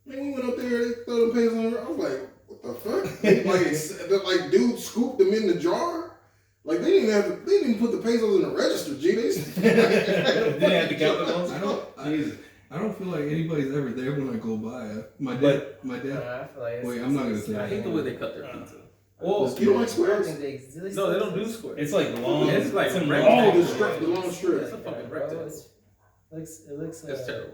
Man, we went up there, they throw them pesos on there. I was like, what the fuck? like, dude scooped them in the jar. Like, they didn't put the pesos in the register, G. They Didn't have to count the ones. I don't. Jesus. I don't feel like anybody's ever there when I go by. My I dad. feel like Wait, I'm not gonna say I that. hate the way they cut their pizza. Well, You don't like I don't squares? think they exist. No, they don't do square. it's like long. It's like some rectangle. Oh, the long It's strip. a fucking Bro, rectangle. it looks. It's terrible.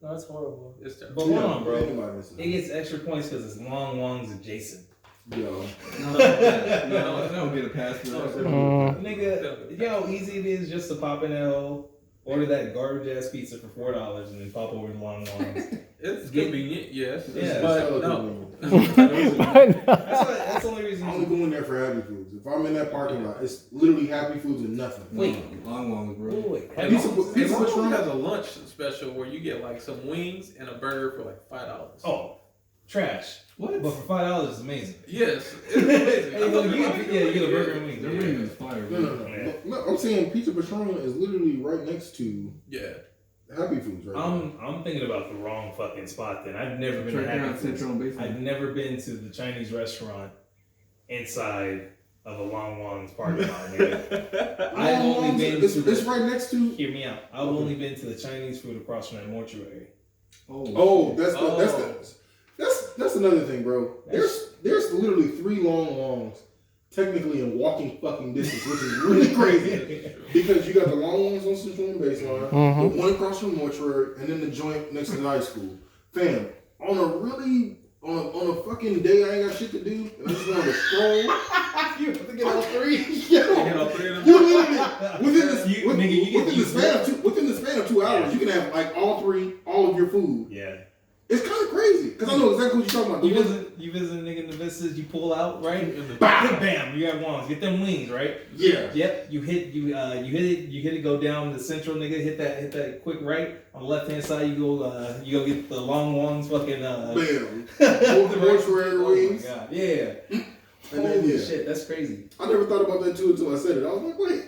No, it's horrible. It's terrible. But hold on, bro. Anybody missing It gets extra points because it's Long Wong's adjacent. Yo. No, I don't get a pass for that. Nigga, you know how easy it is just to pop in that hole, order that garbage ass pizza for $4 and then pop over to Long Wong's. It's convenient, yes. Yeah. But no. That's the only reason. I only go in there for Happy Foods. If I'm in that parking lot, it's literally Happy Foods and nothing. Wait. Long ones, bro. Wait. Pizza Pizza Patrón has a lunch special where you get like some wings and a burger for like $5. Oh, trash. What? But for $5 it's amazing. Yes, it's amazing. Hey, look, you get a burger and wings. Their ring is fire, No, no, bro. no. No, I'm saying Pizza Patrón is literally right next to Yeah. Happy Foods right now. I'm thinking about the wrong fucking spot then. I've never been Right to there Happy on Foods. Central and Basement. I've never been to the Chinese restaurant inside of a Long Wong's parking lot, nigga. I've only been it's, to it's right next to. Hear me out. I've only been to the Chinese food across from that mortuary. Oh, that's another thing, bro. There's literally 3 long longs, technically in walking fucking distance, which is really crazy. Because you got the long ones on Central and Baseline, the one across from the mortuary, and then the joint next to the high school. Fam, on a fucking day I ain't got shit to do, and I just want to stroll. You have to get all 3. Get all 3 of them. You literally within the span of 2 hours, Yeah. you can have like all of your food. Yeah. It's kind of crazy because I know exactly what you're talking about. You visit a nigga in the vistas, you pull out, right? Bam! Bam, you got ones. Get them wings, right? Yeah. Yep, you hit it, go down the central, nigga, hit that quick right. On the left hand side you go get the Long Wong's fucking Bam. the Mortuary wings. Oh my god. Yeah. And Holy then, yeah. shit, that's crazy. I never thought about that too until I said it. I was like, wait.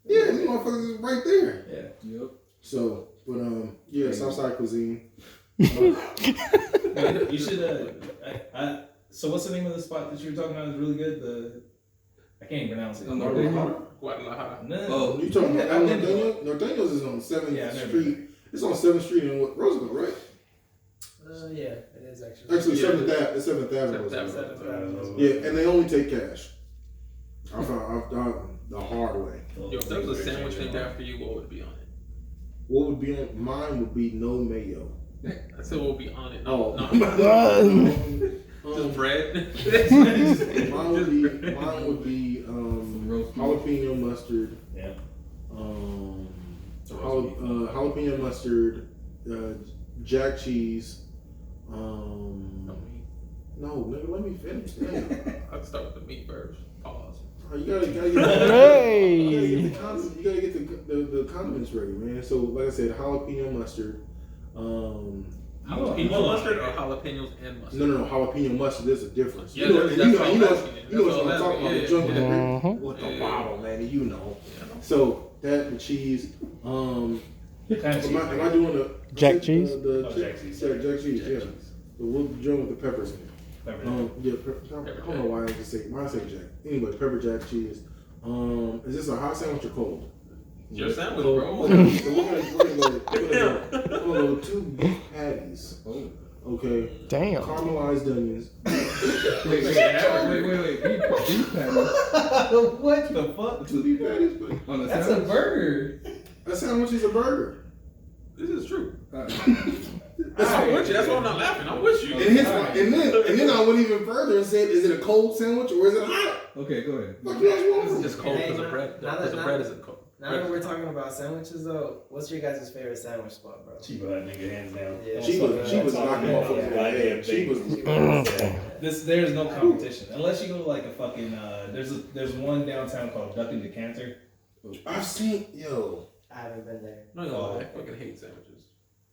Yeah, these motherfuckers is right there. Yeah. Yep. So, but yeah, Southside cuisine. You should so what's the name of the spot that you were talking about is really good? I can't even pronounce it. Guadalajara. No. Oh, You talking about Yeah, I've been to Norteño? Norteño's is on 7th Yeah, I've never Street. It's on 7th Street in Roosevelt, right? Yeah, it is actually. Actually, Yeah. 7th Avenue. 7th Avenue. Yeah, and they only take cash. I found the hard way. Yo, if there was a sandwich named after you, what would be on it? What would be on mine would be no mayo. I said what would be on it. Oh. No. Just bread. Mine would be jalapeno mustard. Yeah. Jalapeno mustard, jack cheese. No, nigga, let me finish. Damn. I'd start with the meat first. Pause. You gotta get Hey. you gotta get the condiments ready, man. So like I said, jalapeno mustard. Jalapeno mustard or jalapenos and mustard? No, jalapeno mustard. There's a difference. Yeah, you know that's what I'm what asking. I'm talking about. The junk Mhm. with the Yeah. bottle, man. You know. So that the cheese. Kind of cheese. Am I doing the Jack cheese? Jack cheese. Yeah, Jack cheese. Yeah. The joint with the peppers in it. Pepper. Yeah, I don't know why I just say Jack. Anyway, pepper jack cheese. Is this a hot sandwich or cold? It's your sandwich, So bro. we're gonna go 2 beef patties. Okay. Damn. Caramelized onions. Wait. Beef patty What the fuck? 2 beef patties, but on the That's a sandwich? burger. a sandwich is a burger. This is true. Alright. I'm with you. That's why I'm not laughing. I'm with you. And then I went even further and said, is it a cold sandwich or is it hot? Okay, go ahead. Fuck you guys This want is from? just cold because the bread. Because the bread isn't cold. Now that we're talking about sandwiches, though, what's your guys' favorite sandwich spot, bro? Chiba Hut, nigga, hands down. Yeah. She was knocking motherfuckers in the head. She was. There's no competition unless you go to like a fucking. There's one downtown called Duck and Decanter. I've seen, yo. I haven't been there. No, I fucking hate sandwiches.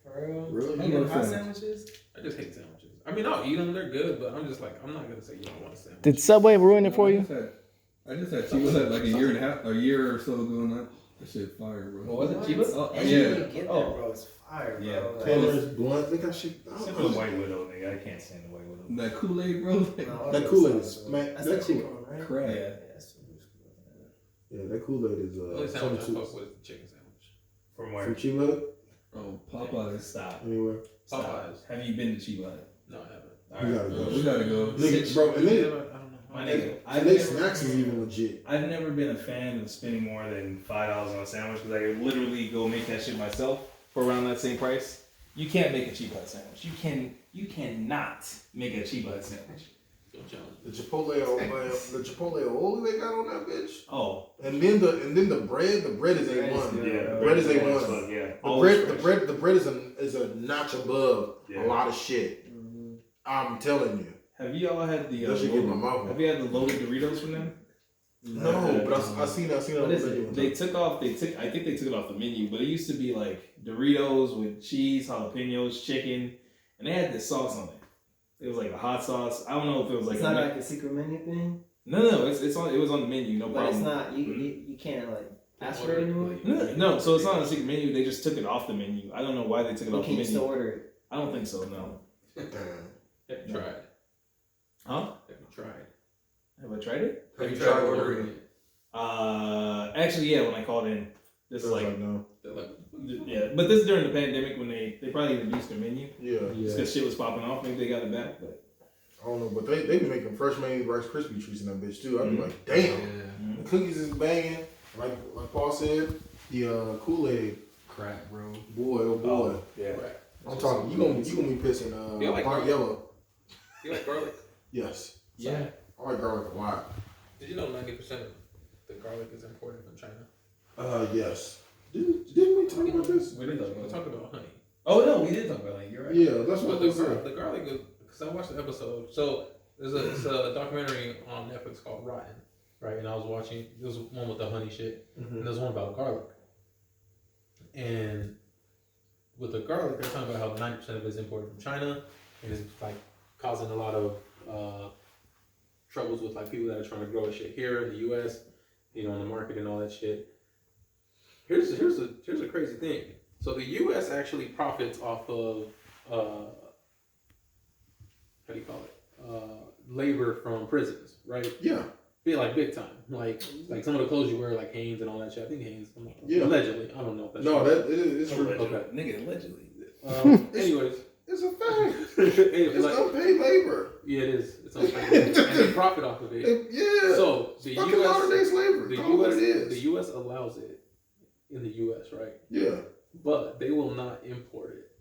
For real? Really? You I get love hot sandwiches. sandwiches? I just hate sandwiches. I mean, I'll eat them. They're good, but I'm just like, I'm not gonna say you don't want a sandwich. Did Subway ruin it for you? I just had Chivas had like a year or so ago, and that shit fire, bro. What was it? Chivas? Oh, And yeah. you get there, Oh. bro. It's fire, bro. Yeah. Like, Taylor's blunt. They got shit. Except for the White Widow, nigga. I can't stand the White Widow. That Kool-Aid, bro. Like, no, That Kool-Aid is, man, That's that the chicken Kool- one, right? crap. Yeah. Yeah, that's the loose one. Yeah, that Kool-Aid is The only sandwich I something fuck with is the chicken sandwich. From from where? Chiba. Oh, Popeyes. Stop. Anywhere. Popeyes. Have you been to Chiba? No, I haven't. We gotta go. We gotta go. Nigga, bro, and I then don't know. My nigga, and their snacks is even legit. I've never been a fan of spending more than $5 on a sandwich because I could literally go make that shit myself for around that same price. You can't make a cheap hut sandwich. You cannot make a cheap hut sandwich. The Chipotle aioli they got on that bitch. Oh, And then the bread is A1. yeah, Bread is A1. Yeah, The bread is a notch above Yeah. a lot of shit. I'm telling you. Have you all had the? That should get my mouth. Have you had the loaded Doritos from them? No, but I seen that. What is it? They took off. I think they took it off the menu, but it used to be like Doritos with cheese, jalapenos, chicken, and they had this sauce on it. It was like a hot sauce. I don't know if it was like It's not like a secret menu thing. No. It's on. It was on the menu. No But problem. it's not. You can't like ask for it anymore. No. So it's not on a secret menu. They just took it off the menu. I don't know why they took it You off the can't still menu. order it. I don't think so. No. Damn. Have you tried? Huh? Have you tried? Have I tried it? Have you tried ordering it? Actually, yeah. When I called in, this is like no. They're like, yeah. But this is during the pandemic when they probably reduced their menu Yeah. because shit was popping off. Maybe they got it back, but. I don't know, but they be making fresh made Rice Krispie treats in that bitch too. I be like, damn. The cookies is banging. Like Paul said, the Kool-Aid, Crack, bro. boy, oh boy. Yeah. right. I'm talking. You gonna be pissing You like burnt garlic? yellow. You like garlic? Yes, Yeah. I like garlic a lot. Did you know 90% of the garlic is imported from China? Yes. Didn't we talk about this? We didn't talk about honey. Oh no, we did talk about it. You're right. Yeah, that's what But I said. the garlic is, because I watched the episode. So it's a documentary on Netflix called Rotten, right? And I was watching. There was one with the honey shit, and there's one about garlic. And with the garlic, they're talking about how 90% of it is imported from China, and it's like causing a lot of troubles with like people that are trying to grow shit here in the U.S. You know, on the market and all that shit. Here's a crazy thing. So the U.S. actually profits off of how do you call it? Labor from prisons, right? Yeah. Be like big time, like some of the clothes you wear, like Hanes and all that shit. I think Hanes, Yeah. allegedly. I don't know if that's No, true. that it's true. Okay. Nigga, allegedly. Anyways, It's a fact. anyway, It's like, unpaid labor. yeah, it is. It's unfair. And they profit off of it. Yeah. So the Fucking modern day U.S. slavery. The Call it what it U.S. The is. U.S. allows it in the U.S. right, Yeah. but they will not import it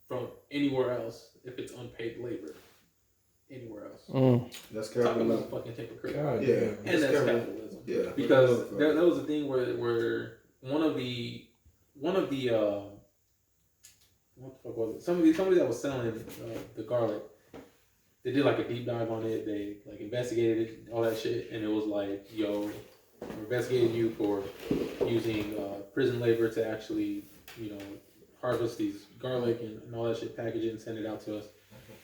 from anywhere else if it's unpaid labor. Anywhere else. That's Talk capitalism. about fucking hypocrite. God, Yeah. And that's capitalism. Yeah. Because there was a thing where one of the what the fuck was it? Somebody that was selling the garlic, they did like a deep dive on it. They like investigated it, all that shit, and it was like, yo, we're investigating you for using prison labor to actually, you know, harvest these garlic and all that shit, package it and send it out to us,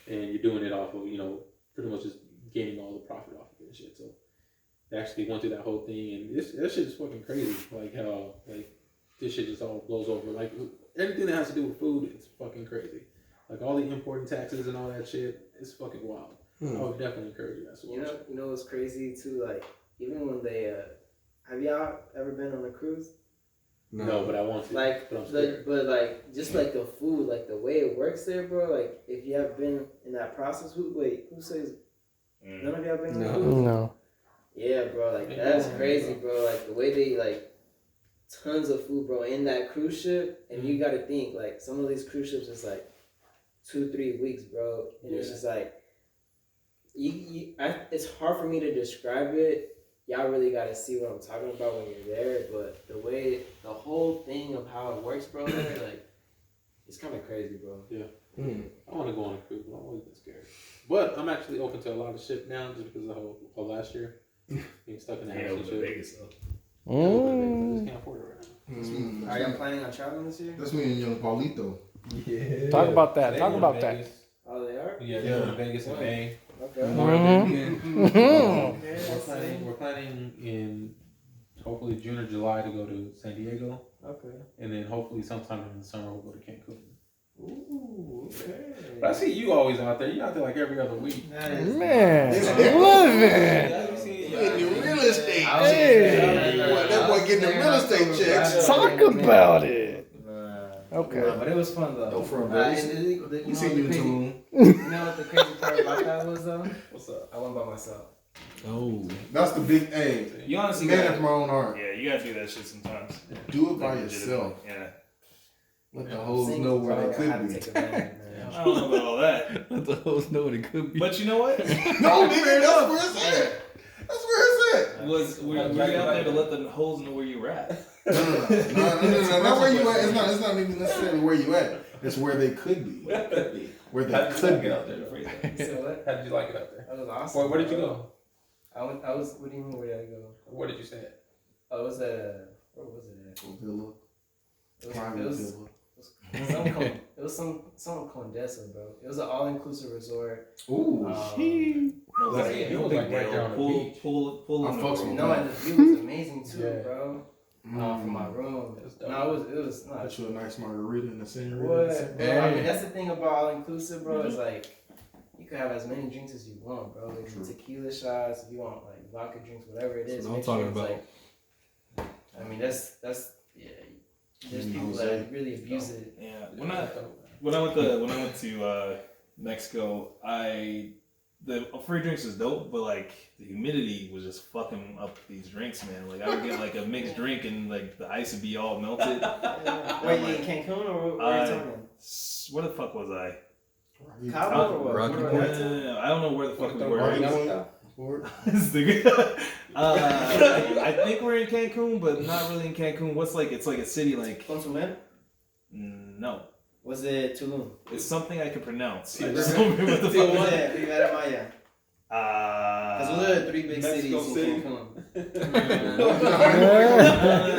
and you're doing it off of, you know, pretty much just gaining all the profit off of it and shit. So they actually went through that whole thing, and that shit is fucking crazy. Like how like this shit just all blows over. Like everything that has to do with food, it's fucking crazy. Like all the importing taxes and all that shit, it's fucking wild. I would definitely encourage you guys to watch it. You know what's crazy too? Like even when they have y'all ever been on a cruise? No, but I want to. Like, but I'm scared. but like just like the food, like the way it works there, bro. Like if you have been in that process, who says none of y'all been on a cruise? No. Yeah, bro. Like that's crazy, bro. Like the way they like tons of food, bro, in that cruise ship, and you got to think like some of these cruise ships is like 2-3 weeks, bro, and it's just like it's hard for me to describe it. Y'all really got to see what I'm talking about when you're there, but the whole thing of how it works, bro, like it's kind of crazy, bro. Yeah. I want to go on a cruise, but I've always been scared. But I'm actually open to a lot of shit now, just because of the whole last year being stuck in the house and shit. Vegas though. I just can't afford it right now. Are y'all planning on traveling this year? That's me and young Paulito. Yeah. Talk about that. They Talk going about to that. Vegas. Oh, they are? Yeah, they're going to Vegas in May. Okay. We're planning in hopefully June or July to go to San Diego, Okay. and then hopefully sometime in the summer we'll go to Cancun. Ooh, okay. But I see you always out there. You're out there like every other week. Man, living. You in the real estate. Hey. That boy getting the real estate checks. Talk about it. Okay. But it was fun though. No front And base. you See know you what the in crazy, tune. you know what the crazy part about that was though? What's up? I went by myself. Oh. That's the big A. You honestly Man gotta, after my own heart. yeah, you gotta do that shit sometimes. Do it by Like, yourself. Yeah. Let the hoes Single, know where bro, they I had could to be. take advantage, man. I don't know about all that. Let the host know what it could be. But you know what? No, nigga, that's where it's at. That's where it's at. Were you out there to let the hoes know where you were at? No, not where you at. It's not even necessarily where you at. It's where they could be. Where How they did you could like be. it out there? So what? How did you like it out there? That was awesome. Where did you bro. go? I was. What do you mean? Where did I go? Where did you stay at? Oh, it was at. Where was it at? Villa. It Private was villa. it was some Condesa, bro. It was an all-inclusive resort. Ooh. It was like right there on the beach. Pull I on the fucks road. with No, and the view was amazing too, Yeah. bro. From my room. It was dope. No, it was not. Put you a nice margarita in the senorita. What? Bro, I mean, that's the thing about all-inclusive, bro. Is like you can have as many drinks as you want, bro. Like True. tequila shots, if you want like vodka drinks, whatever it is. That's what I'm make sure talking it's, about. Like, I mean, that's yeah. There's people Jose. that really abuse it. Yeah. Yeah, When I went to Mexico, the free drinks was dope, but like the humidity was just fucking up these drinks, man. Like I would get like a mixed drink and like the ice would be all melted. Wait, you in Cancun or where are you talking? Where the fuck was I? Cabo or what? Rocky Where- Point? No, I don't know where the fuck we were. Rocky Rocky Point. Point. Ford. This nigga. I think we're in Cancun, but not really in Cancun. It's like a city like Consumel? no. Was it Tulum? It's something I can pronounce. I River- just don't remember what the Was fuck. it Rivera Maya? Because those are the three big Mexico cities City. in Cancun.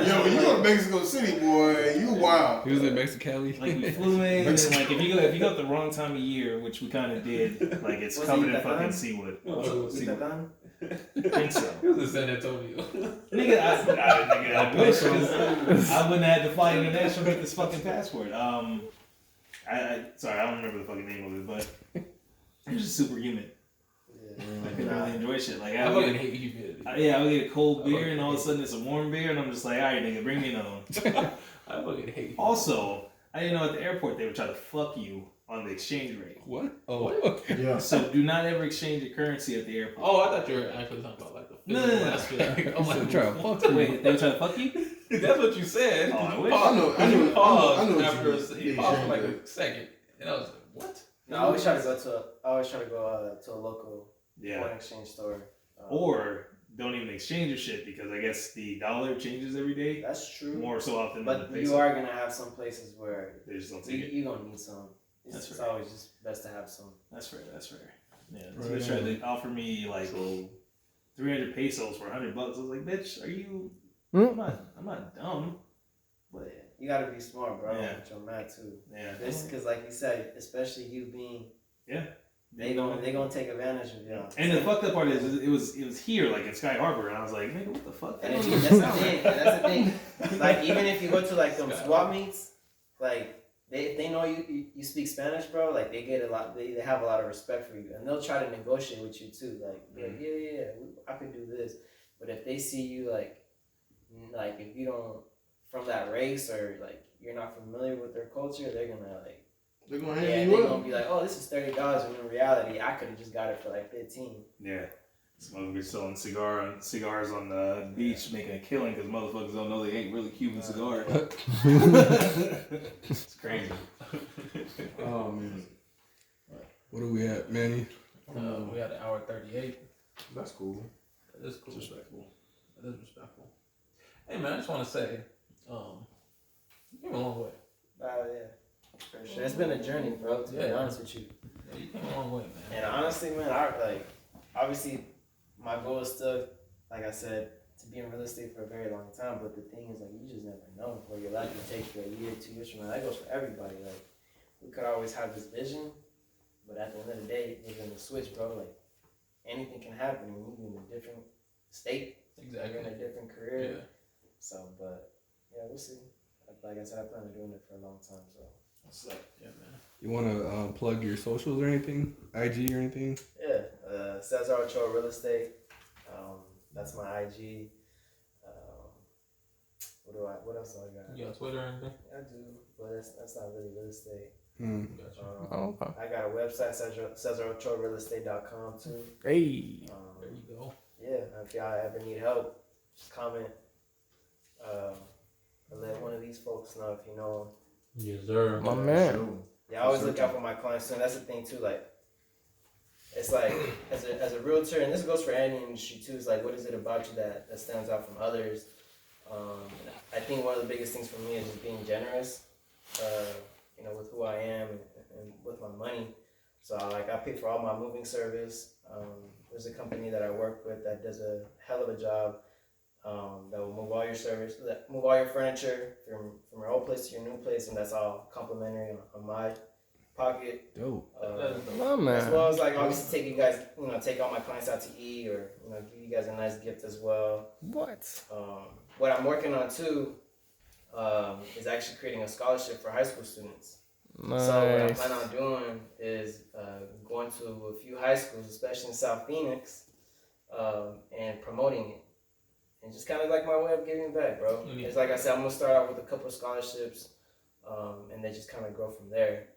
Yo, when you go to Mexico City, boy, you wild. He was in Mexicali. Like we flew in, and then, like if you go at the wrong time of year, which we kind of did, like it's Was covered it in fucking Yucatan? seawood. Yucatan? I think so. It was in San Antonio. Nigga, I wish because I wouldn't have had to fly international to get this fucking passport. Sorry, I don't remember the fucking name of it, but it was just super humid. I couldn't really enjoy shit. Like I I would fucking get, hate humidity. I would get a cold beer, and all of a sudden it's a warm beer, and I'm just like, all right, nigga, bring me another one. I fucking hate. Also, I didn't know at the airport they would try to fuck you on the exchange rate. What? Oh. Yeah. So do not ever exchange your currency at the airport. Oh, I thought you were actually talking about like the physical No. aspect. I'm He said, like, try to fuck you. Wait, they were trying to fuck you? that's what you said. Oh, I You wish. paused- I know you paused what you after mean. you paused for like a second, and I was like, what? No, I always try to go to a local Yeah. foreign exchange store. Or don't even exchange your shit because I guess the dollar changes every day That's true. more so often than But the you peso. are gonna have some places where They just don't you, take it. you're gonna need some. That's It's fair. always just best to have some. That's fair. Yeah, Right they tried on. to offer me like 300 pesos for $100. I was like, bitch, are you? Hmm? I'm not dumb. But yeah, you gotta be smart, bro. Yeah. With your math too. Yeah. Because like you said, especially you being, Yeah. they gonna take advantage of you. And the fucked up part is it was here like in Sky Harbor, and I was like, nigga, what the fuck? And that's the thing. That's the thing. Like even if you go to like them swap meets, like if they know you speak Spanish, bro, like they get a lot. They have a lot of respect for you, and they'll try to negotiate with you too. Like, be like yeah, I could do this. But if they see you like if you don't from that race or like you're not familiar with their culture, they're gonna like. They're gonna Yeah, hand they're you gonna up. be like, oh, this is $30, when in reality, I could have just got it for like 15. Yeah. Some motherfuckers selling cigars on the beach, making a killing because motherfuckers don't know they ain't really Cuban cigars. It's crazy. Oh man, What are we at, Manny? We had an hour 38. that's cool. That is cool. Respectful. That is respectful. Hey man, I just want to say, you came a long way. Yeah, for sure. It's been a journey, bro. To be honest with you. Yeah, you came a long way, man. And honestly, man, obviously, my goal is still, like I said, to be in real estate for a very long time. But the thing is, like, you just never know where your life will take you a year, 2 years from now. That goes for everybody. Like, we could always have this vision, but at the end of the day, we're gonna switch, bro. Like, anything can happen, and you in a different state. Exactly. You're in a different career. Yeah. So, but yeah, we'll see. Like I said, I plan on doing it for a long time. So. What's up? Yeah, man. You want to plug your socials or anything? IG or anything? Yeah, Cesar Ochoa Real Estate. That's my IG. What else do I got? You got Twitter or anything? I do, but that's not really real estate. Gotcha. Um, Okay. I got a website, Cesar Ochoa realestate.com too. Hey. There you go. Yeah, if y'all ever need help, just comment. Or let one of these folks know if you know them. Yes, sir. My man. Sure. Yeah, I always look out for my clients too. And that's the thing too. Like, it's like as a realtor, and this goes for any industry too. It's like, what is it about you that stands out from others? I think one of the biggest things for me is just being generous. With who I am and with my money. So I pay for all my moving service. There's a company that I work with that does a hell of a job. That will move all your furniture from your old place to your new place, and that's all complimentary on my pocket. Dope. As My man. well as obviously take all my clients out to eat, or give you guys a nice gift as well. What? What I'm working on too is actually creating a scholarship for high school students. Nice. So what I plan on doing is going to a few high schools, especially in South Phoenix, and promoting it. And just kind of like my way of giving back, bro. It's like I said, I'm going to start out with a couple of scholarships, and then just kind of grow from there,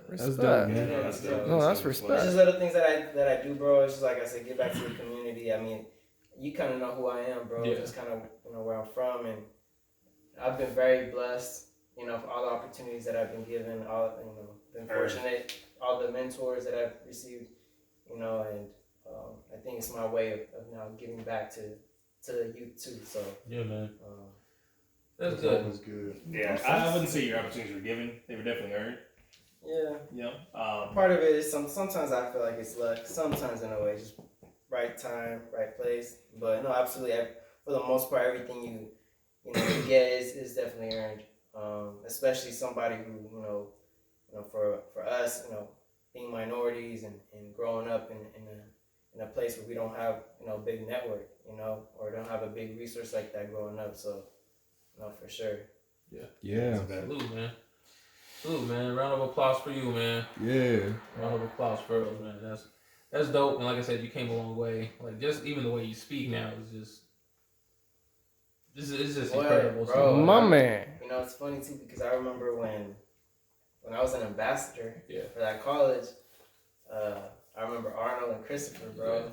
Respect. dope, man. Yeah, that's so- dope. No, that's It's respect. just little things that I do, bro. It's just like I said, give back to the community. I mean, you kind of know who I am, bro. Yeah. Just kind of where I'm from, and I've been very blessed, for all the opportunities that I've been given, been fortunate, all the mentors that I've received, and I think it's my way of now giving back to the youth too. So Yeah, man. That's That's good. always good. Yeah, I wouldn't say your opportunities were given; they were definitely earned. yeah, Yeah. part of it is sometimes I feel like it's luck. Sometimes in a way, just right time, right place. But no, absolutely. For the most part, everything you get is definitely earned. Especially somebody who for us, being minorities and growing up in a place where we don't have a big network, or don't have a big resource like that growing up. So, for sure. Yeah. Salute, man. Salute, man. Round of applause for you, man. Yeah. Round of applause for us, man. That's dope. And like I said, you came a long way. Like just even the way you speak now is just Boy, incredible. bro. My man. It's funny too because I remember when I was an ambassador Yeah. for that college. I remember Arnold and Christopher, bro. Yeah.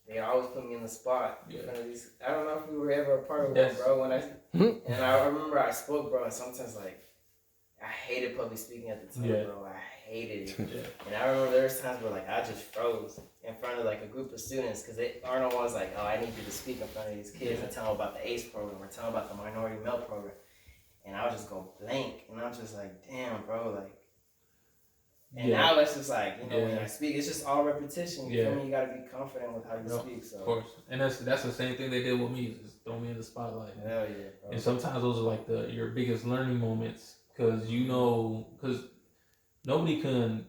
They always put me in the spot in front of these. I don't know if we were ever a part of Yes. one, bro. And I remember I spoke, bro, and sometimes I hated public speaking at the time, Yeah. bro. I hated it. Yeah. And I remember there was times where I just froze in front of a group of students because Arnold was like, oh, I need you to speak in front of these kids and tell them about the ACE program or tell them about the minority male program. And I would just go blank, and I'm just like, damn, bro, And now it's just when I speak, it's just all repetition. You feel me? You gotta be confident with how you speak. So Of course. And that's the same thing they did with me, is just throw me in the spotlight. hell yeah, bro. And sometimes those are your biggest learning moments because nobody can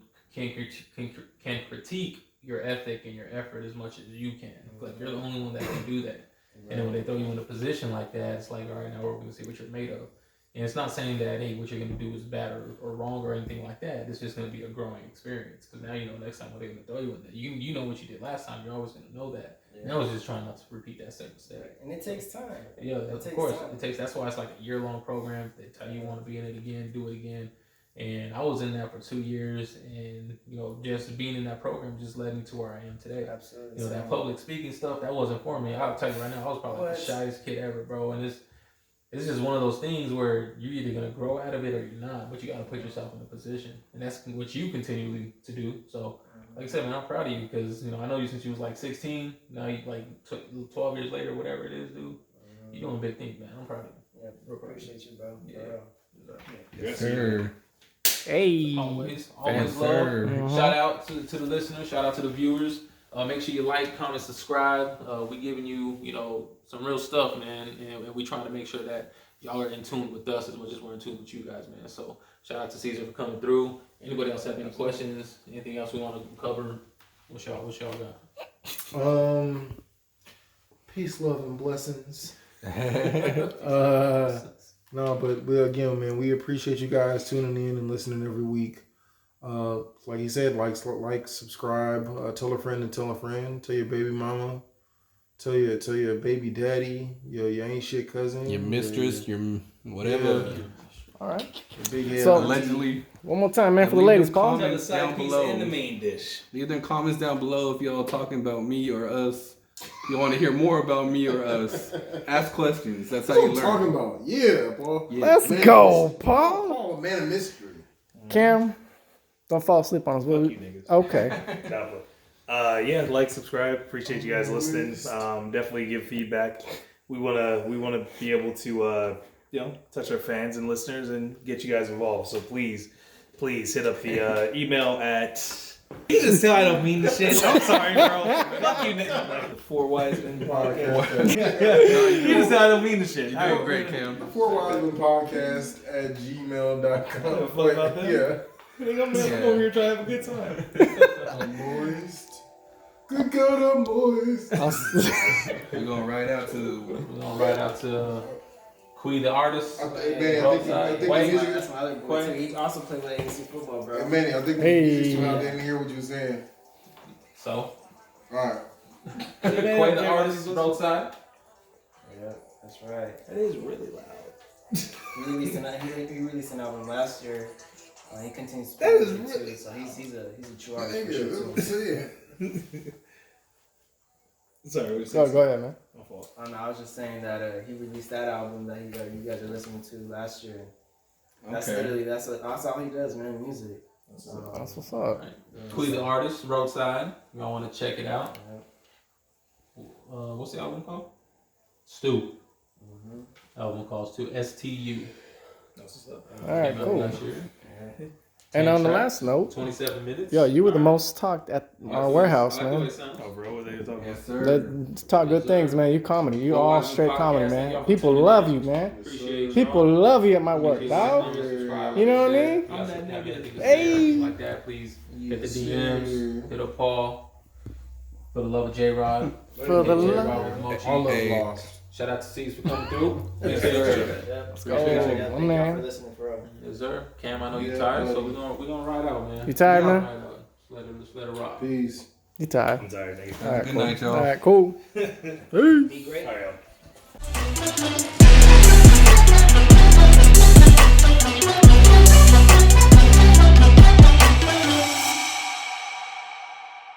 critique your ethic and your effort as much as you can. Like you're the only one that can do that. And then when they throw you in a position like that, it's like, all right, now we're going to see what you're made of. And it's not saying that, hey, what you're going to do is bad or wrong or anything like that. It's just going to be a growing experience. Because now you know next time what they're going to throw you in there. You know what you did last time. You're always going to know that. Yeah. And I was just trying not to repeat that same mistake. And it takes time. Yeah, It of takes course. time. It takes. That's why it's like a year-long program. They tell you want to be in it again, do it again. And I was in that for 2 years. And, just being in that program just led me to where I am today. Absolutely. That public speaking stuff, that wasn't for me. I'll tell you right now, I was probably the What? shyest kid ever, bro. And it's just one of those things where you're either going to grow out of it or you're not, but you got to put yourself in a position. And that's what you continually to do. So, like I said, man, I'm proud of you because, I know you since you was 16. Now you 12 years later, whatever it is, dude. You're doing big things, man. I'm proud of you. Yeah, Real proud. appreciate you, bro. Yeah. For real. Yes, sir. Hey. Always Yes, love. sir. Shout out to the listeners. Shout out to the viewers. Make sure you like, comment, subscribe. We giving you, some real stuff, man, and we trying to make sure that y'all are in tune with us as much as we're in tune with you guys, man. So shout out to Cesar for coming through. Anybody else have any questions? Anything else we want to cover? What y'all got? Peace, love, and blessings. No, but again, man, we appreciate you guys tuning in and listening every week. Like he said, like, subscribe, tell a friend and tell a friend, tell your baby mama, Tell your baby daddy, your ain't shit cousin, Your mistress, your whatever. yeah, All right. your big head. So- auntie. Allegedly. One more time, man, And for the leave ladies. them Call. comments down below. main dish. Leave them comments down below if y'all talking about me or us. You want to hear more about me or us? Ask questions. That's how What you I'm learn. talking about? Yeah, Paul. Yeah. Let's Man, go, this- Paul. Paul, man of mystery. Cam, don't fall asleep on us. Fuck you niggas. Okay. Yeah, like, subscribe. Appreciate you guys listening. Definitely give feedback. We wanna be able to touch our fans and listeners and get you guys involved. So please hit up the email at. You just tell I don't mean the shit. I'm sorry, bro. Fuck you, nigga. The Four Wise Men podcast. You just tell I don't mean the shit. You're doing great, Cam. 4wisemanpodcast@gmail.com. Fuck about that? Yeah. Nigga, I'm over here trying to have a good time. I'm moist. Good God, I'm moist. We're gonna ride out to Quee the artist. I think the music. That's my other boy too. He also played with AC football, bro. Hey, Manny, I think the Hey. music's too loud. I didn't hear what you were saying. So, All right. Quee the artist, roadside. Yeah, that's right. That is really loud. He released an album last year. He continues to That play is music really- too, so he's a true artist for Nigga, sure that's too. what I'm saying. Sorry, what Go ahead, man. My fault. I was just saying that he released that album that you guys are listening to last year. That's Okay. literally that's all he does, man. Music. That's what's up. Quee the artist, roadside. Y'all want to check it out? What's the album called? Stu. Album called Stu. STU. All right, Came out cool. last year. And 10 on the tracks, last note, 27 minutes. yo, you were the All right. most talked at our I warehouse, like the way man. it sounds. Oh, bro, what they talking about? Yes, sir. Let's talk good things, man. You comedy. You Well, all why straight podcast comedy, and man. y'all People continue love to you, man. Appreciate People y'all. love you at my work, Appreciate dog. y'all. Subscribe, You know what I share. mean? If y'all have anything to Hey. say like that, please hit the DMs. Hit up Paul. For the love of J-Rod. For the J-Rod love. with Mochi. All of Hey. lost. Shout out to Cesar for coming through. Yes, Yes, sir. sir. Let's go, Thank my y'all man. for listening, bro. Yes, sir. Cam, I know you're Yeah, tired, so buddy. we're gonna ride out, man. You tired, man? Ride out. Let's let it rock. Peace. You tired? I'm tired, nigga. All right, Good cool. night, y'all. All right, cool. Be great. All right, y'all.